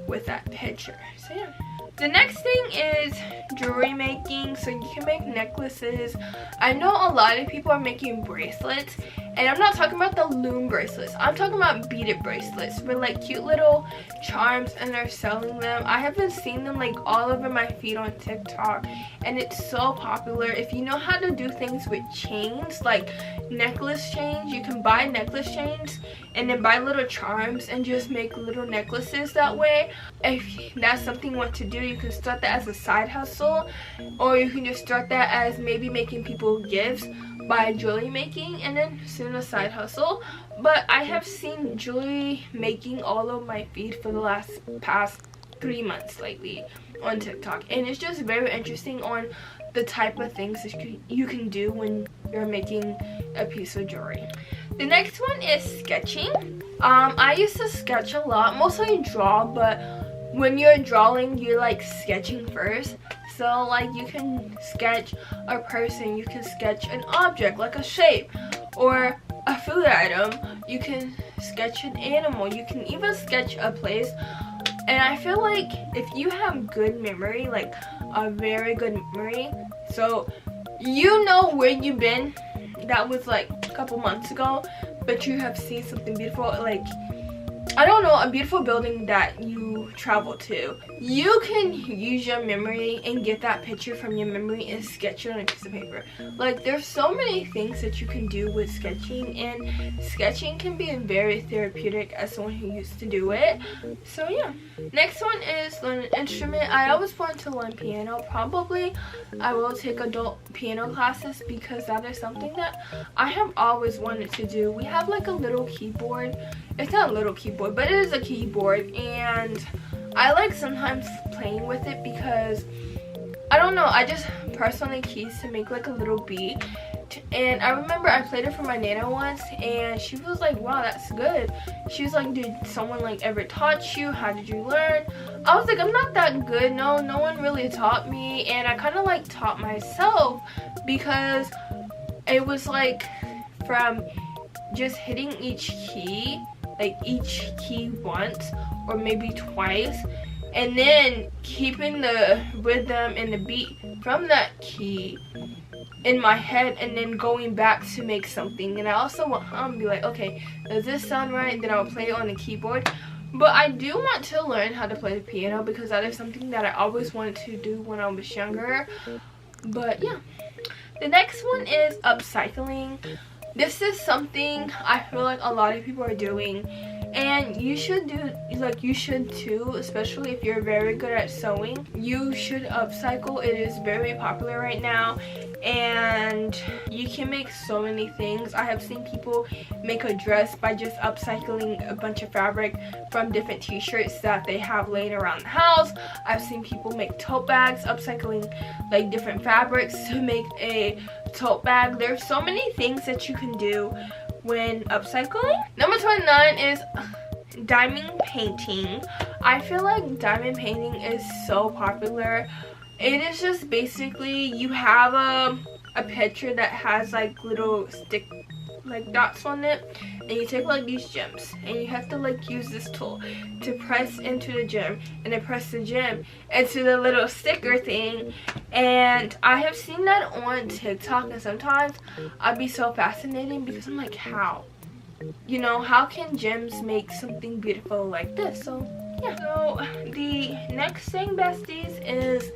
with that picture. So yeah. The next thing is jewelry making. So you can make necklaces. I know a lot of people are making bracelets, and I'm not talking about the loom bracelets. I'm talking about beaded bracelets with like cute little charms, and they're selling them. I haven't seen them like all over my feed on TikTok, and it's so popular. If you know how to do things with chains, like necklace chains, you can buy necklace chains and then buy little charms and just make little necklaces that way. If that's something you want to do, you can start that as a side hustle, or you can just start that as maybe making people gifts by jewelry making, and then soon a side hustle. But I have seen jewelry making all over my feed for the past 3 months lately on TikTok, and it's just very interesting on the type of things that you can do when you're making a piece of jewelry. The next one is sketching. I used to sketch a lot, mostly draw, but when you're drawing, you're like sketching first. So like you can sketch a person, you can sketch an object like a shape or a food item, you can sketch an animal, you can even sketch a place. And I feel like if you have good memory, like a very good memory, so you know where you've been, that was like a couple months ago, but you have seen something beautiful, like I don't know, a beautiful building that you travel to. You can use your memory and get that picture from your memory and sketch it on a piece of paper. Like there's so many things that you can do with sketching, and sketching can be very therapeutic as someone who used to do it. So yeah. Next one is learn an instrument. I always wanted to learn piano. Probably I will take adult piano classes because that is something that I have always wanted to do. We have like a little keyboard. It's not a little keyboard, but it is a keyboard, and I like sometimes playing with it because I don't know, I just personally keys to make like a little beat. And I remember I played it for my nana once, and she was like, wow, that's good. She was like, did someone like ever taught you? How did you learn? I was like, I'm not that good. No one really taught me, and I kind of like taught myself because it was like from just hitting each key, like each key once or maybe twice, and then keeping the rhythm and the beat from that key in my head, and then going back to make something. And I also want to be like, okay, does this sound right? Then I'll play it on the keyboard. But I do want to learn how to play the piano because that is something that I always wanted to do when I was younger. But yeah. The next one is upcycling. This is something I feel like a lot of people are doing, and you should do, like you should too, especially if you're very good at sewing. You should upcycle. It is very popular right now, and you can make so many things. I have seen people make a dress by just upcycling a bunch of fabric from different t-shirts that they have laying around the house. I've seen people make tote bags, upcycling like different fabrics to make a tote bag. There's so many things that you can do when upcycling. Number 29 is diamond painting. I feel like diamond painting is so popular. It is just basically you have a picture that has like little stick like dots on it, and you take like these gems, and you have to like use this tool to press into the gem, and then press the gem into the little sticker thing. And I have seen that on TikTok, and sometimes I'd be so fascinated because I'm like, how? You know, how can gems make something beautiful like this? So yeah. So the next thing, besties, is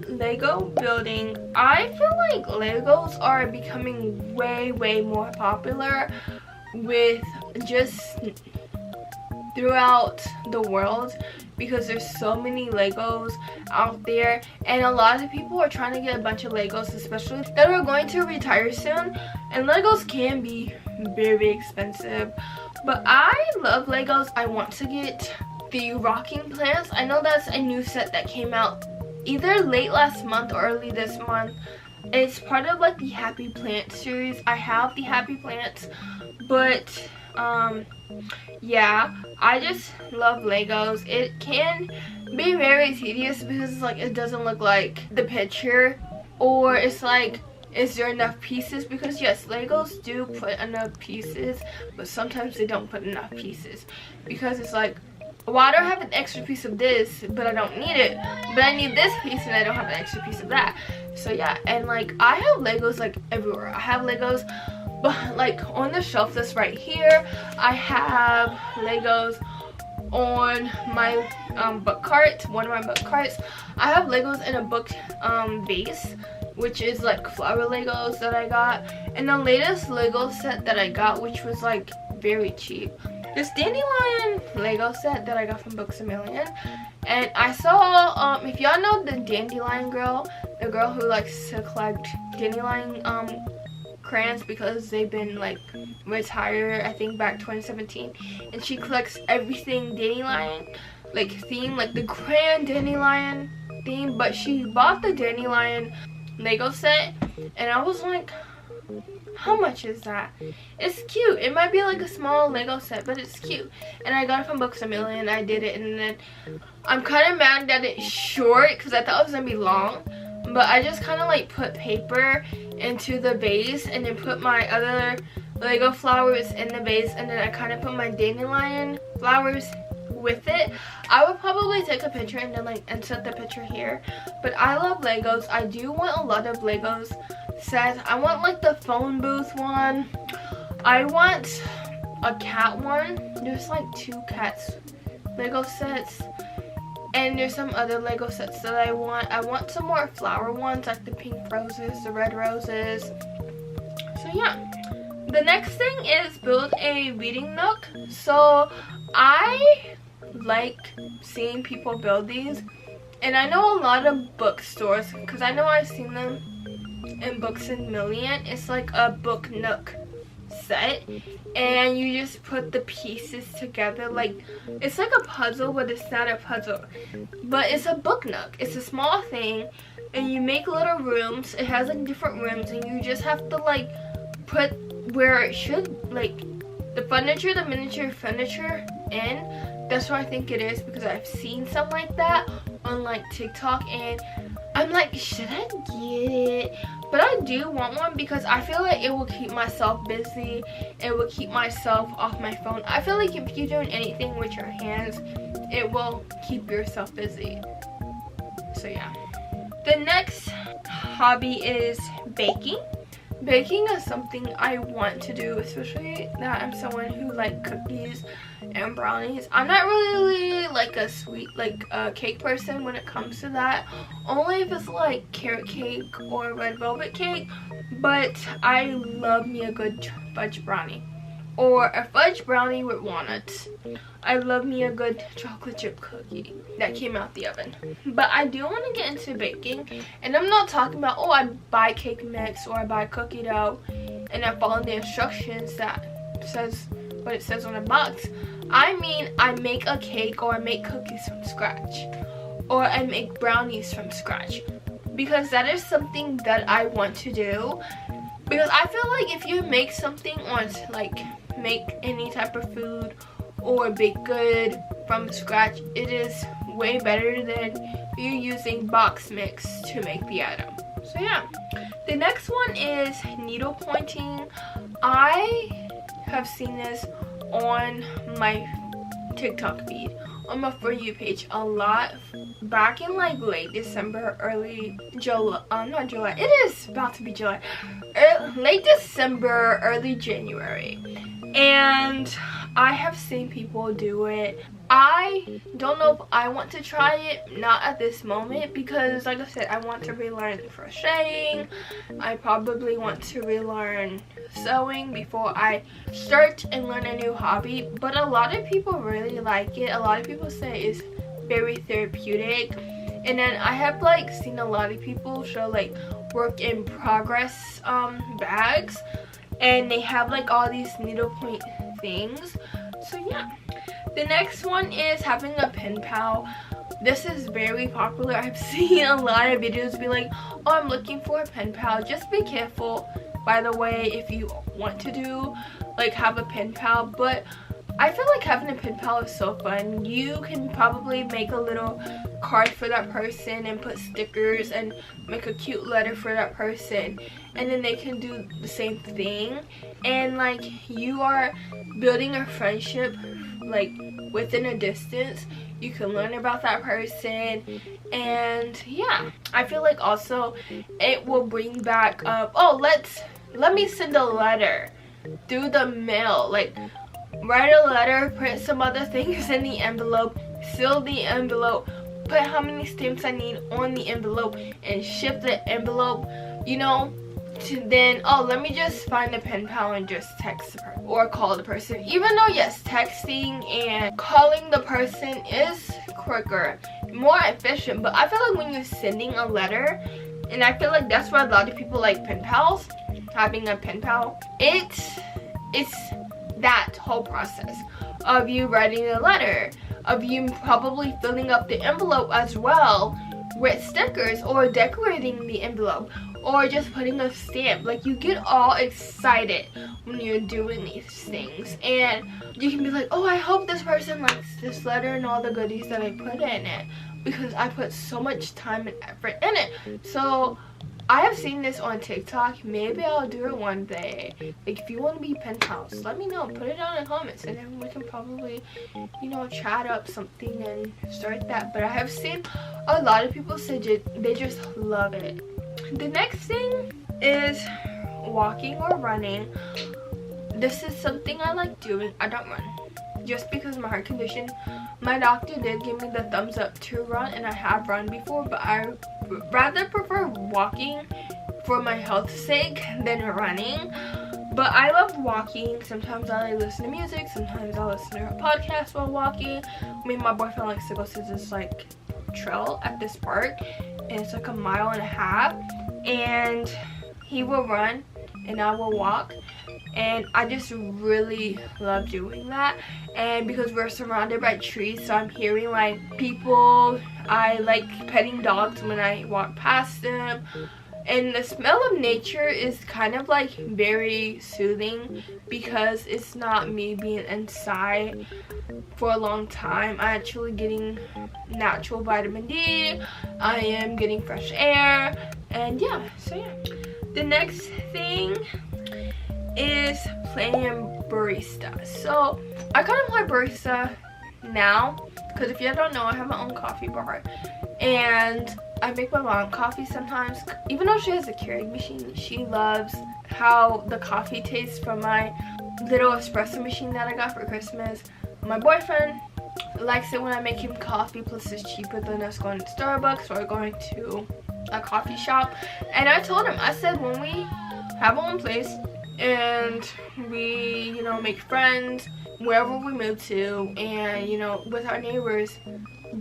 Lego building. I feel like Legos are becoming way more popular with just throughout the world because there's so many Legos out there, and a lot of people are trying to get a bunch of Legos, especially that are going to retire soon. And Legos can be very expensive, but I love Legos. I want to get the rocking plants. I know that's a new set that came out either late last month or early this month. It's part of like the Happy Plant series. I have the Happy Plants, but yeah, I just love Legos. It can be very tedious because it's like it doesn't look like the picture, or it's like, is there enough pieces? Because yes, Legos do put enough pieces, but sometimes they don't put enough pieces because it's like, well, I don't have an extra piece of this, but I don't need it. But I need this piece, and I don't have an extra piece of that. So yeah, and like I have Legos like everywhere. I have Legos, but like on the shelf that's right here. I have Legos on my book cart, one of my book carts. I have Legos in a book vase, which is like flower Legos that I got. And the latest Lego set that I got, which was like very cheap, this dandelion Lego set that I got from Books A Million. And I saw, if y'all know the dandelion girl, the girl who likes to collect dandelion crayons because they've been like retired, I think back 2017, and she collects everything dandelion like theme, like the crayon dandelion theme. But she bought the dandelion Lego set, and I was like, How much is that? It's cute. It might be like a small Lego set, but it's cute. And I got it from Books A Million. I did it, and then I'm kind of mad that it's short because I thought it was going to be long. But I just kind of like put paper into the vase and then put my other Lego flowers in the vase, and then I kind of put my dandelion flowers with it. I would probably take a picture and then like insert the picture here. But I love Legos. I do want a lot of Legos sets. I want like the phone booth one. I want a cat one. There's like 2 cats Lego sets. And there's some other Lego sets that I want. I want some more flower ones, like the pink roses, the red roses. So yeah. The next thing is build a reading nook. So I like seeing people build these. And I know a lot of bookstores, because I know I've seen them in Books A Million. It's like a book nook set, and you just put the pieces together. Like, it's like a puzzle, but it's not a puzzle, but it's a book nook. It's a small thing, and you make little rooms. It has like different rooms, and you just have to like put where it should, like the furniture, the miniature furniture in. That's what I think it is, because I've seen some like that on like TikTok, and I'm like, should I get it? But I do want one because I feel like it will keep myself busy. It will keep myself off my phone. I feel like if you're doing anything with your hands, it will keep yourself busy. So yeah. The next hobby is baking. Baking is something I want to do, especially that I'm someone who like cookies and brownies. I'm not really like a sweet, like a cake person when it comes to that. Only if it's like carrot cake or red velvet cake. But I love me a good fudge brownie. Or a fudge brownie with walnuts. I love me a good chocolate chip cookie that came out the oven. But I do want to get into baking. And I'm not talking about, oh, I buy cake mix or I buy cookie dough and I follow the instructions that says what it says on the box. I mean, I make a cake or I make cookies from scratch. Or I make brownies from scratch. Because that is something that I want to do. Because I feel like if you make something or like make any type of food or bake good from scratch, it is way better than you using box mix to make the item. So yeah. The next one is needle pointing. I have seen this on my TikTok feed, on my For You page a lot. Back in like late December, early July, not July, it is about to be July, late December, early January, and I have seen people do it. I don't know if I want to try it, not at this moment, because like I said, I want to relearn crocheting. I probably want to relearn sewing before I start and learn a new hobby. But a lot of people really like it. A lot of people say it's very therapeutic. And then I have like seen a lot of people show like work in progress bags, and they have like all these needlepoint things. So yeah. The next one is having a pen pal. This is very popular. I've seen a lot of videos be like, oh, I'm looking for a pen pal. Just be careful, by the way, if you want to do like have a pen pal. But I feel like having a pen pal is so fun. You can probably make a little card for that person and put stickers and make a cute letter for that person, and then they can do the same thing, and like you are building a friendship like within a distance. You can learn about that person, and yeah, I feel like also it will bring back oh, let me send a letter through the mail. Like, write a letter, put some other things in the envelope, seal the envelope, put how many stamps I need on the envelope, and ship the envelope, you know, to then, oh, let me just find a pen pal and just text the person or call the person. Even though, yes, texting and calling the person is quicker, more efficient, but I feel like when you're sending a letter, and I feel like that's why a lot of people like pen pals, having a pen pal, it's that whole process of you writing a letter, of you probably filling up the envelope as well with stickers or decorating the envelope, or just putting a stamp. Like, you get all excited when you're doing these things, and you can be like, oh, I hope this person likes this letter and all the goodies that I put in it, because I put so much time and effort in it. So I have seen this on TikTok. Maybe I'll do it one day. Like, if you want to be penthouse, let me know. Put it down in the comments, and then we can probably, you know, chat up something and start that. But I have seen a lot of people say they just love it. The next thing is walking or running. This is something I like doing. I don't run just because of my heart condition. My doctor did give me the thumbs up to run, and I have run before, but I rather prefer walking for my health's sake than running. But I love walking. Sometimes I listen to music, sometimes I listen to a podcast while walking. Me and my boyfriend likes to go to this like trail at this park, and it's like 1.5 miles, and he will run and I will walk, and I just really love doing that. And because we're surrounded by trees, so I'm hearing like people. I like petting dogs when I walk past them, and the smell of nature is kind of like very soothing because it's not me being inside for a long time. I'm actually getting natural vitamin D. I am getting fresh air, and yeah, so yeah. The next thing is playing barista. So I kind of play barista now because if you don't know, I have my own coffee bar, and I make my mom coffee sometimes. Even though she has a Keurig machine, she loves how the coffee tastes from my little espresso machine that I got for Christmas. My boyfriend likes it when I make him coffee, plus it's cheaper than us going to Starbucks or going to a coffee shop. And I told him, I said, when we have our own place and we, you know, make friends wherever we move to, and, you know, with our neighbors,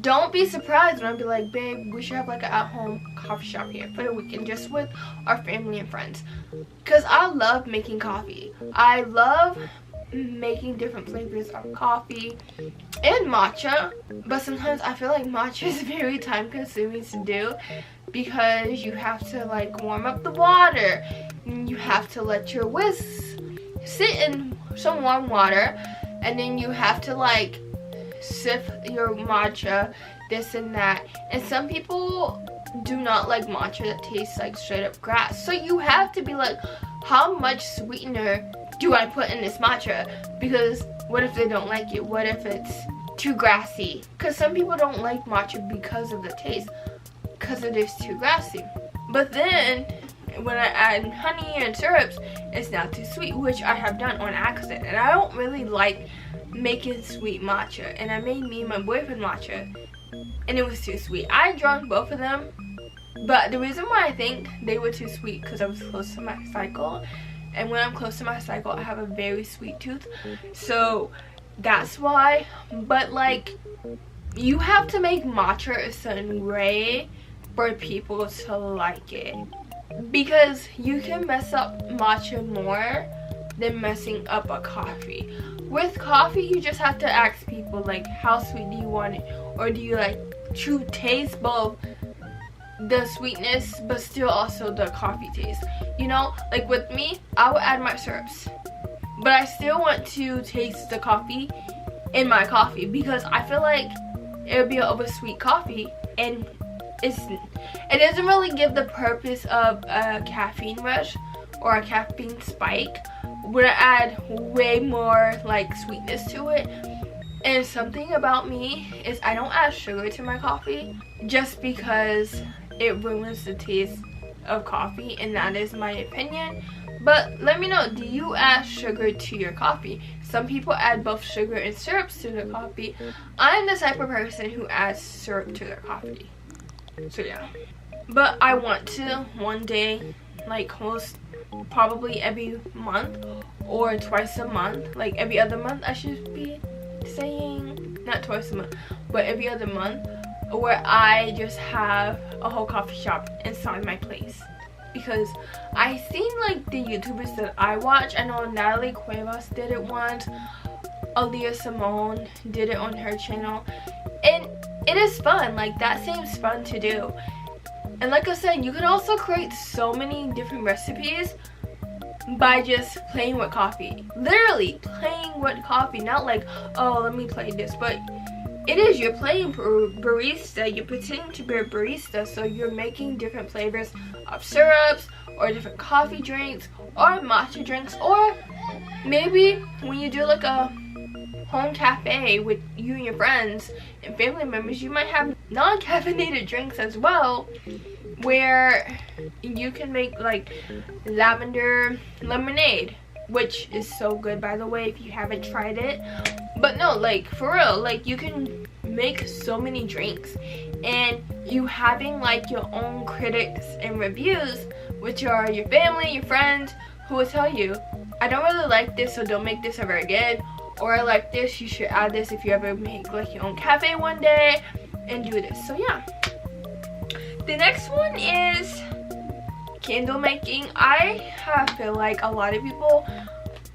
don't be surprised when I be like, babe, we should have like an at-home coffee shop here for the weekend just with our family and friends. Because I love making coffee. I love making different flavors of coffee and matcha, but sometimes I feel like matcha is very time consuming to do because you have to like warm up the water, and you have to let your whisk sit in some warm water, and then you have to like sift your matcha, this and that. And some people do not like matcha that tastes like straight up grass, so you have to be like, how much sweetener do I put in this matcha? Because what if they don't like it? What if it's too grassy? Because some people don't like matcha because of the taste, because it is too grassy. But then when I add honey and syrups, it's not too sweet, which I have done on accident. And I don't really like making sweet matcha, and I made me and my boyfriend matcha, and it was too sweet. I drank both of them, but the reason why I think they were too sweet because I was close to my cycle, and when I'm close to my cycle I have a very sweet tooth, so that's why. But like, you have to make matcha a certain way for people to like it, because you can mess up matcha more than messing up a coffee. With coffee, you just have to ask people like, how sweet do you want it, or do you like to taste both the sweetness but still also the coffee taste, you know? Like with me, I would add my syrups, but I still want to taste the coffee in my coffee, because I feel like it would be an over sweet coffee, and it doesn't really give the purpose of a caffeine rush or a caffeine spike. Would I add way more like sweetness to it. And something about me is I don't add sugar to my coffee just because it ruins the taste of coffee, and that is my opinion. But let me know, do you add sugar to your coffee? Some people add both sugar and syrups to their coffee. I'm the type of person who adds syrup to their coffee. So yeah. But I want to one day, like probably every month or twice a month, like every other month I should be saying, not twice a month, but every other month, where I just have a whole coffee shop inside my place. Because I seen like the YouTubers that I watch, I know Natalie Cuevas did it once, Aaliyah Simone did it on her channel, and it is fun. Like, that seems fun to do. And like I said, you can also create so many different recipes by just playing with coffee. Literally playing with coffee, not like, oh, let me play this, but it is, you're playing barista, you're pretending to be a barista, so you're making different flavors of syrups or different coffee drinks or matcha drinks, or maybe when you do like a home cafe with you and your friends and family members, you might have non-caffeinated drinks as well, where you can make like lavender lemonade, which is so good, by the way, if you haven't tried it. But no, like for real, like you can make so many drinks, and you having like your own critics and reviews, which are your family, your friends, who will tell you, I don't really like this, so don't make this ever again, or I like this, you should add this if you ever make like your own cafe one day and do this. So yeah. The next one is candle making. I feel like a lot of people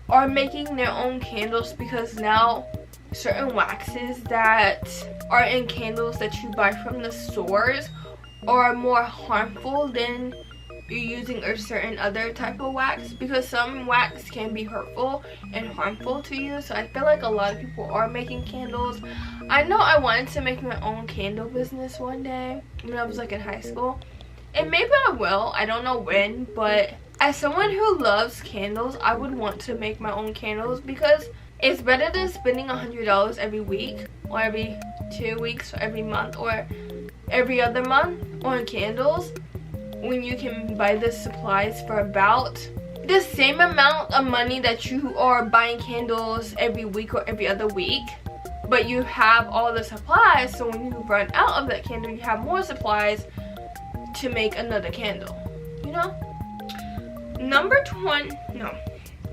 are making their own candles because now certain waxes that are in candles that you buy from the stores are more harmful than you're using a certain other type of wax, because some wax can be hurtful and harmful to you. So I feel like a lot of people are making candles. I know I wanted to make my own candle business one day when I was like in high school, and maybe I will, I don't know when, but as someone who loves candles, I would want to make my own candles, because it's better than spending $100 every week or every 2 weeks or every month or every other month on candles, when you can buy the supplies for about the same amount of money that you are buying candles every week or every other week, but you have all the supplies, so when you run out of that candle, you have more supplies to make another candle, you know? Number 20, no,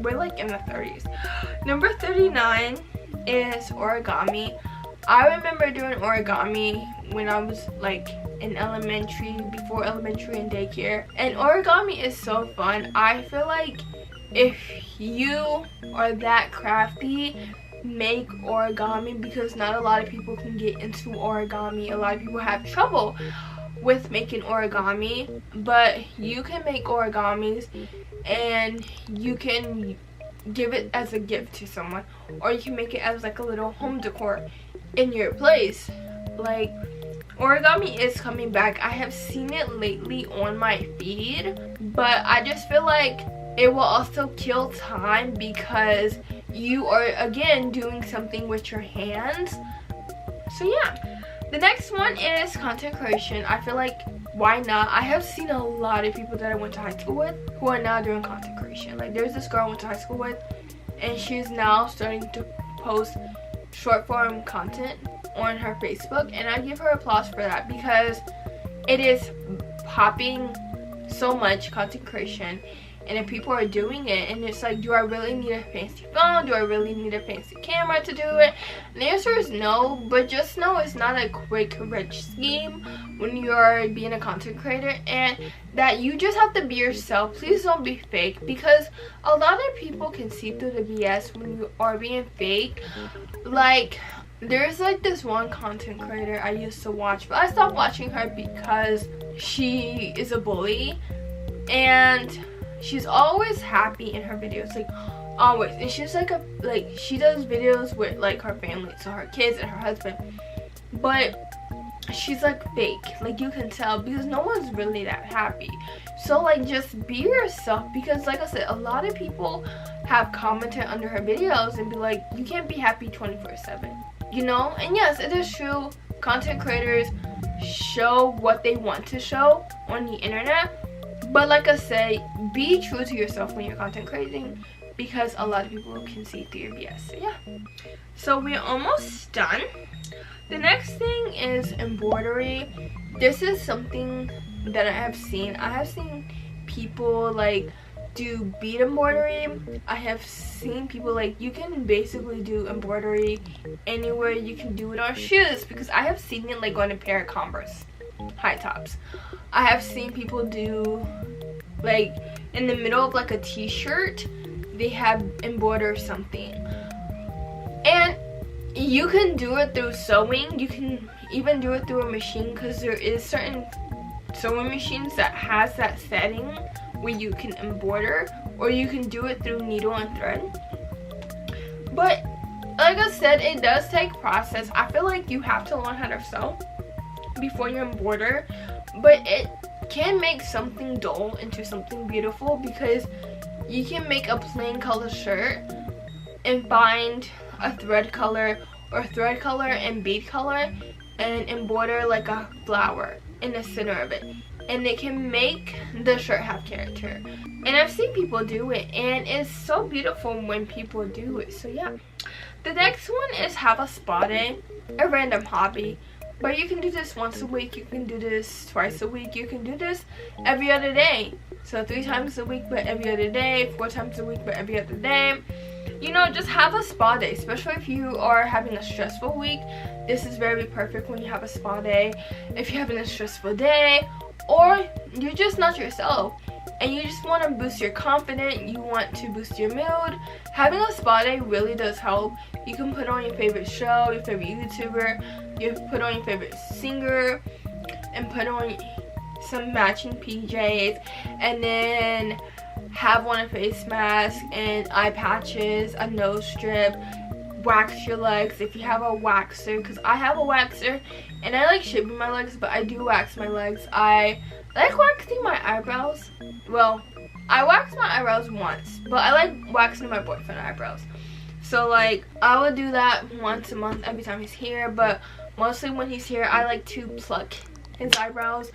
we're like in the 30s. Number 39 is origami. I remember doing origami when I was like in elementary, before elementary and daycare, and origami is so fun. I feel like if you are that crafty, make origami, because not a lot of people can get into origami. A lot of people have trouble with making origami, but you can make origamis and you can give it as a gift to someone, or you can make it as like a little home decor in your place. Like, origami is coming back. I have seen it lately on my feed, but I just feel like it will also kill time, because you are again doing something with your hands. So yeah. The next one is content creation. I feel like, why not? I have seen a lot of people that I went to high school with who are now doing content creation. Like, there's this girl I went to high school with, and she's now starting to post short form content on her Facebook, and I give her applause for that, because it is popping so much, content creation, and if people are doing it, and it's like, do I really need a fancy phone? Do I really need a fancy camera to do it? And the answer is no, but just know it's not a quick rich scheme when you're being a content creator, and that you just have to be yourself. Please don't be fake, because a lot of people can see through the BS when you are being fake. Like, there's like this one content creator I used to watch, but I stopped watching her because she is a bully, and she's always happy in her videos, like always, and she's like she does videos with like her family, so her kids and her husband, but she's like fake, like you can tell, because no one's really that happy. So like, just be yourself, because like I said, a lot of people have commented under her videos and be like, you can't be happy 24/7, you know? And yes, it is true, content creators show what they want to show on the internet, but like I say, be true to yourself when you're content creating, because a lot of people can see through your BS. So yeah. So we're almost done. The next thing is embroidery. This is something that I have seen. I have seen people like do bead embroidery. I have seen people like, you can basically do embroidery anywhere. You can do it on shoes, because I have seen it like on a pair of Converse high tops. I have seen people do like in the middle of like a t-shirt, they have embroidered something. And you can do it through sewing. You can even do it through a machine, because there is certain sewing machines that has that setting where you can embroider, or you can do it through needle and thread. But like I said, it does take process. I feel like you have to learn how to sew before you embroider, but it can make something dull into something beautiful, because you can make a plain color shirt and find a thread color or thread color and bead color and embroider like a flower in the center of it, and it can make the shirt have character. And I've seen people do it, and it's so beautiful when people do it. So yeah, the next one is have a spa day, a random hobby. But you can do this once a week, you can do this twice a week, you can do this every other day. So 3 times a week but every other day, 4 times a week but every other day. You know, just have a spa day, especially if you are having a stressful week. This is very perfect when you have a spa day. If you're having a stressful day, or you're just not yourself and you just want to boost your confidence, you want to boost your mood, having a spa day really does help. You can put on your favorite show, your favorite YouTuber, you put on your favorite singer, and put on some matching PJs, and then have on a face mask and eye patches, a nose strip, wax your legs if you have a waxer, because I have a waxer and I like shaping my legs, but I do wax my legs. I like waxing my eyebrows. Well, I waxed my eyebrows once, but I like waxing my boyfriend eyebrows. So like I would do that once a month every time he's here, but mostly when he's here I like to pluck his eyebrows.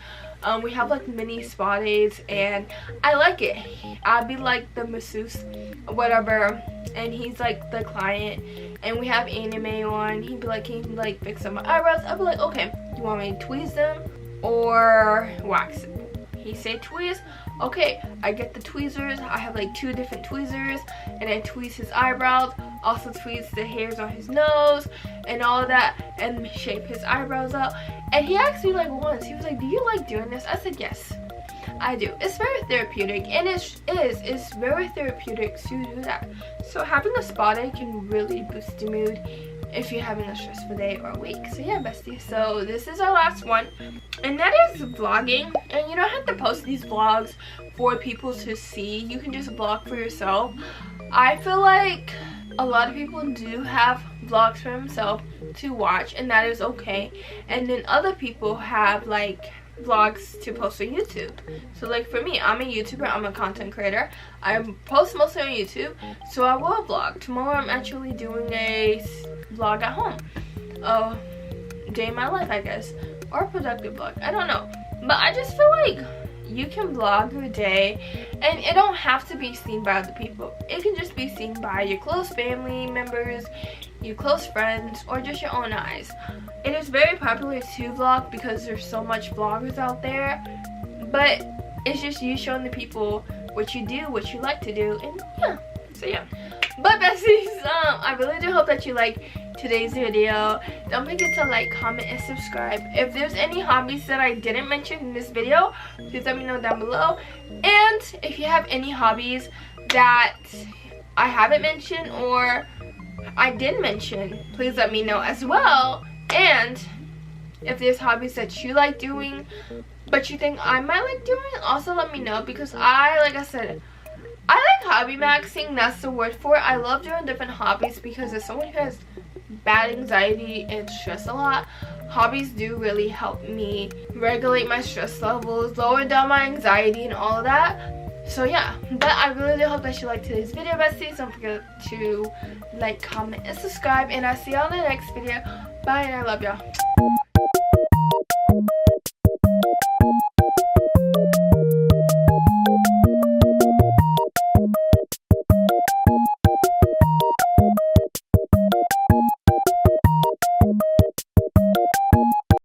We have like mini spa days and I like it. I'd be like the masseuse, whatever, and he's like the client, and we have anime on. He'd be like, can you like fix up my eyebrows? I'd be like, okay, do you want me to tweeze them or wax it? He say tweeze. Okay, I get the tweezers. I have like 2 different tweezers, and I tweeze his eyebrows, also tweeze the hairs on his nose and all of that, and shape his eyebrows up. And he asked me like once, he was like, do you like doing this? I said yes, I do. It's very therapeutic, and it's very therapeutic to do that. So having a spa day can really boost your mood if you're having a stressful day or week. So yeah, besties, so this is our last one, and that is vlogging. And you don't have to post these vlogs for people to see. You can just vlog for yourself. I feel like a lot of people do have vlogs for themselves to watch, and that is okay. And then other people have like vlogs to post on YouTube. So like for me, I'm a YouTuber, I'm a content creator. I post mostly on YouTube, so I will vlog. Tomorrow I'm actually doing a vlog at home. Day in my life, I guess. Or a productive vlog, I don't know. But I just feel like you can vlog your day, and it don't have to be seen by other people. It can just be seen by your close family members, your close friends, or just your own eyes. It is very popular to vlog because there's so much vloggers out there, but it's just you showing the people what you do, what you like to do, and yeah, so yeah. But besties, I really do hope that you like today's video. Don't forget to like, comment, and subscribe. If there's any hobbies that I didn't mention in this video, please let me know down below. And if you have any hobbies that I haven't mentioned or I did mention, please let me know as well. And if there's hobbies that you like doing but you think I might like doing, also let me know, because like I said, I like hobby maxing. That's the word for it. I love doing different hobbies because as someone who has bad anxiety and stress a lot, hobbies do really help me regulate my stress levels, lower down my anxiety and all of that. So yeah, but I really do hope that you liked today's video, besties. Don't forget to like, comment, and subscribe, and I'll see y'all in the next video. Bye, and I love y'all.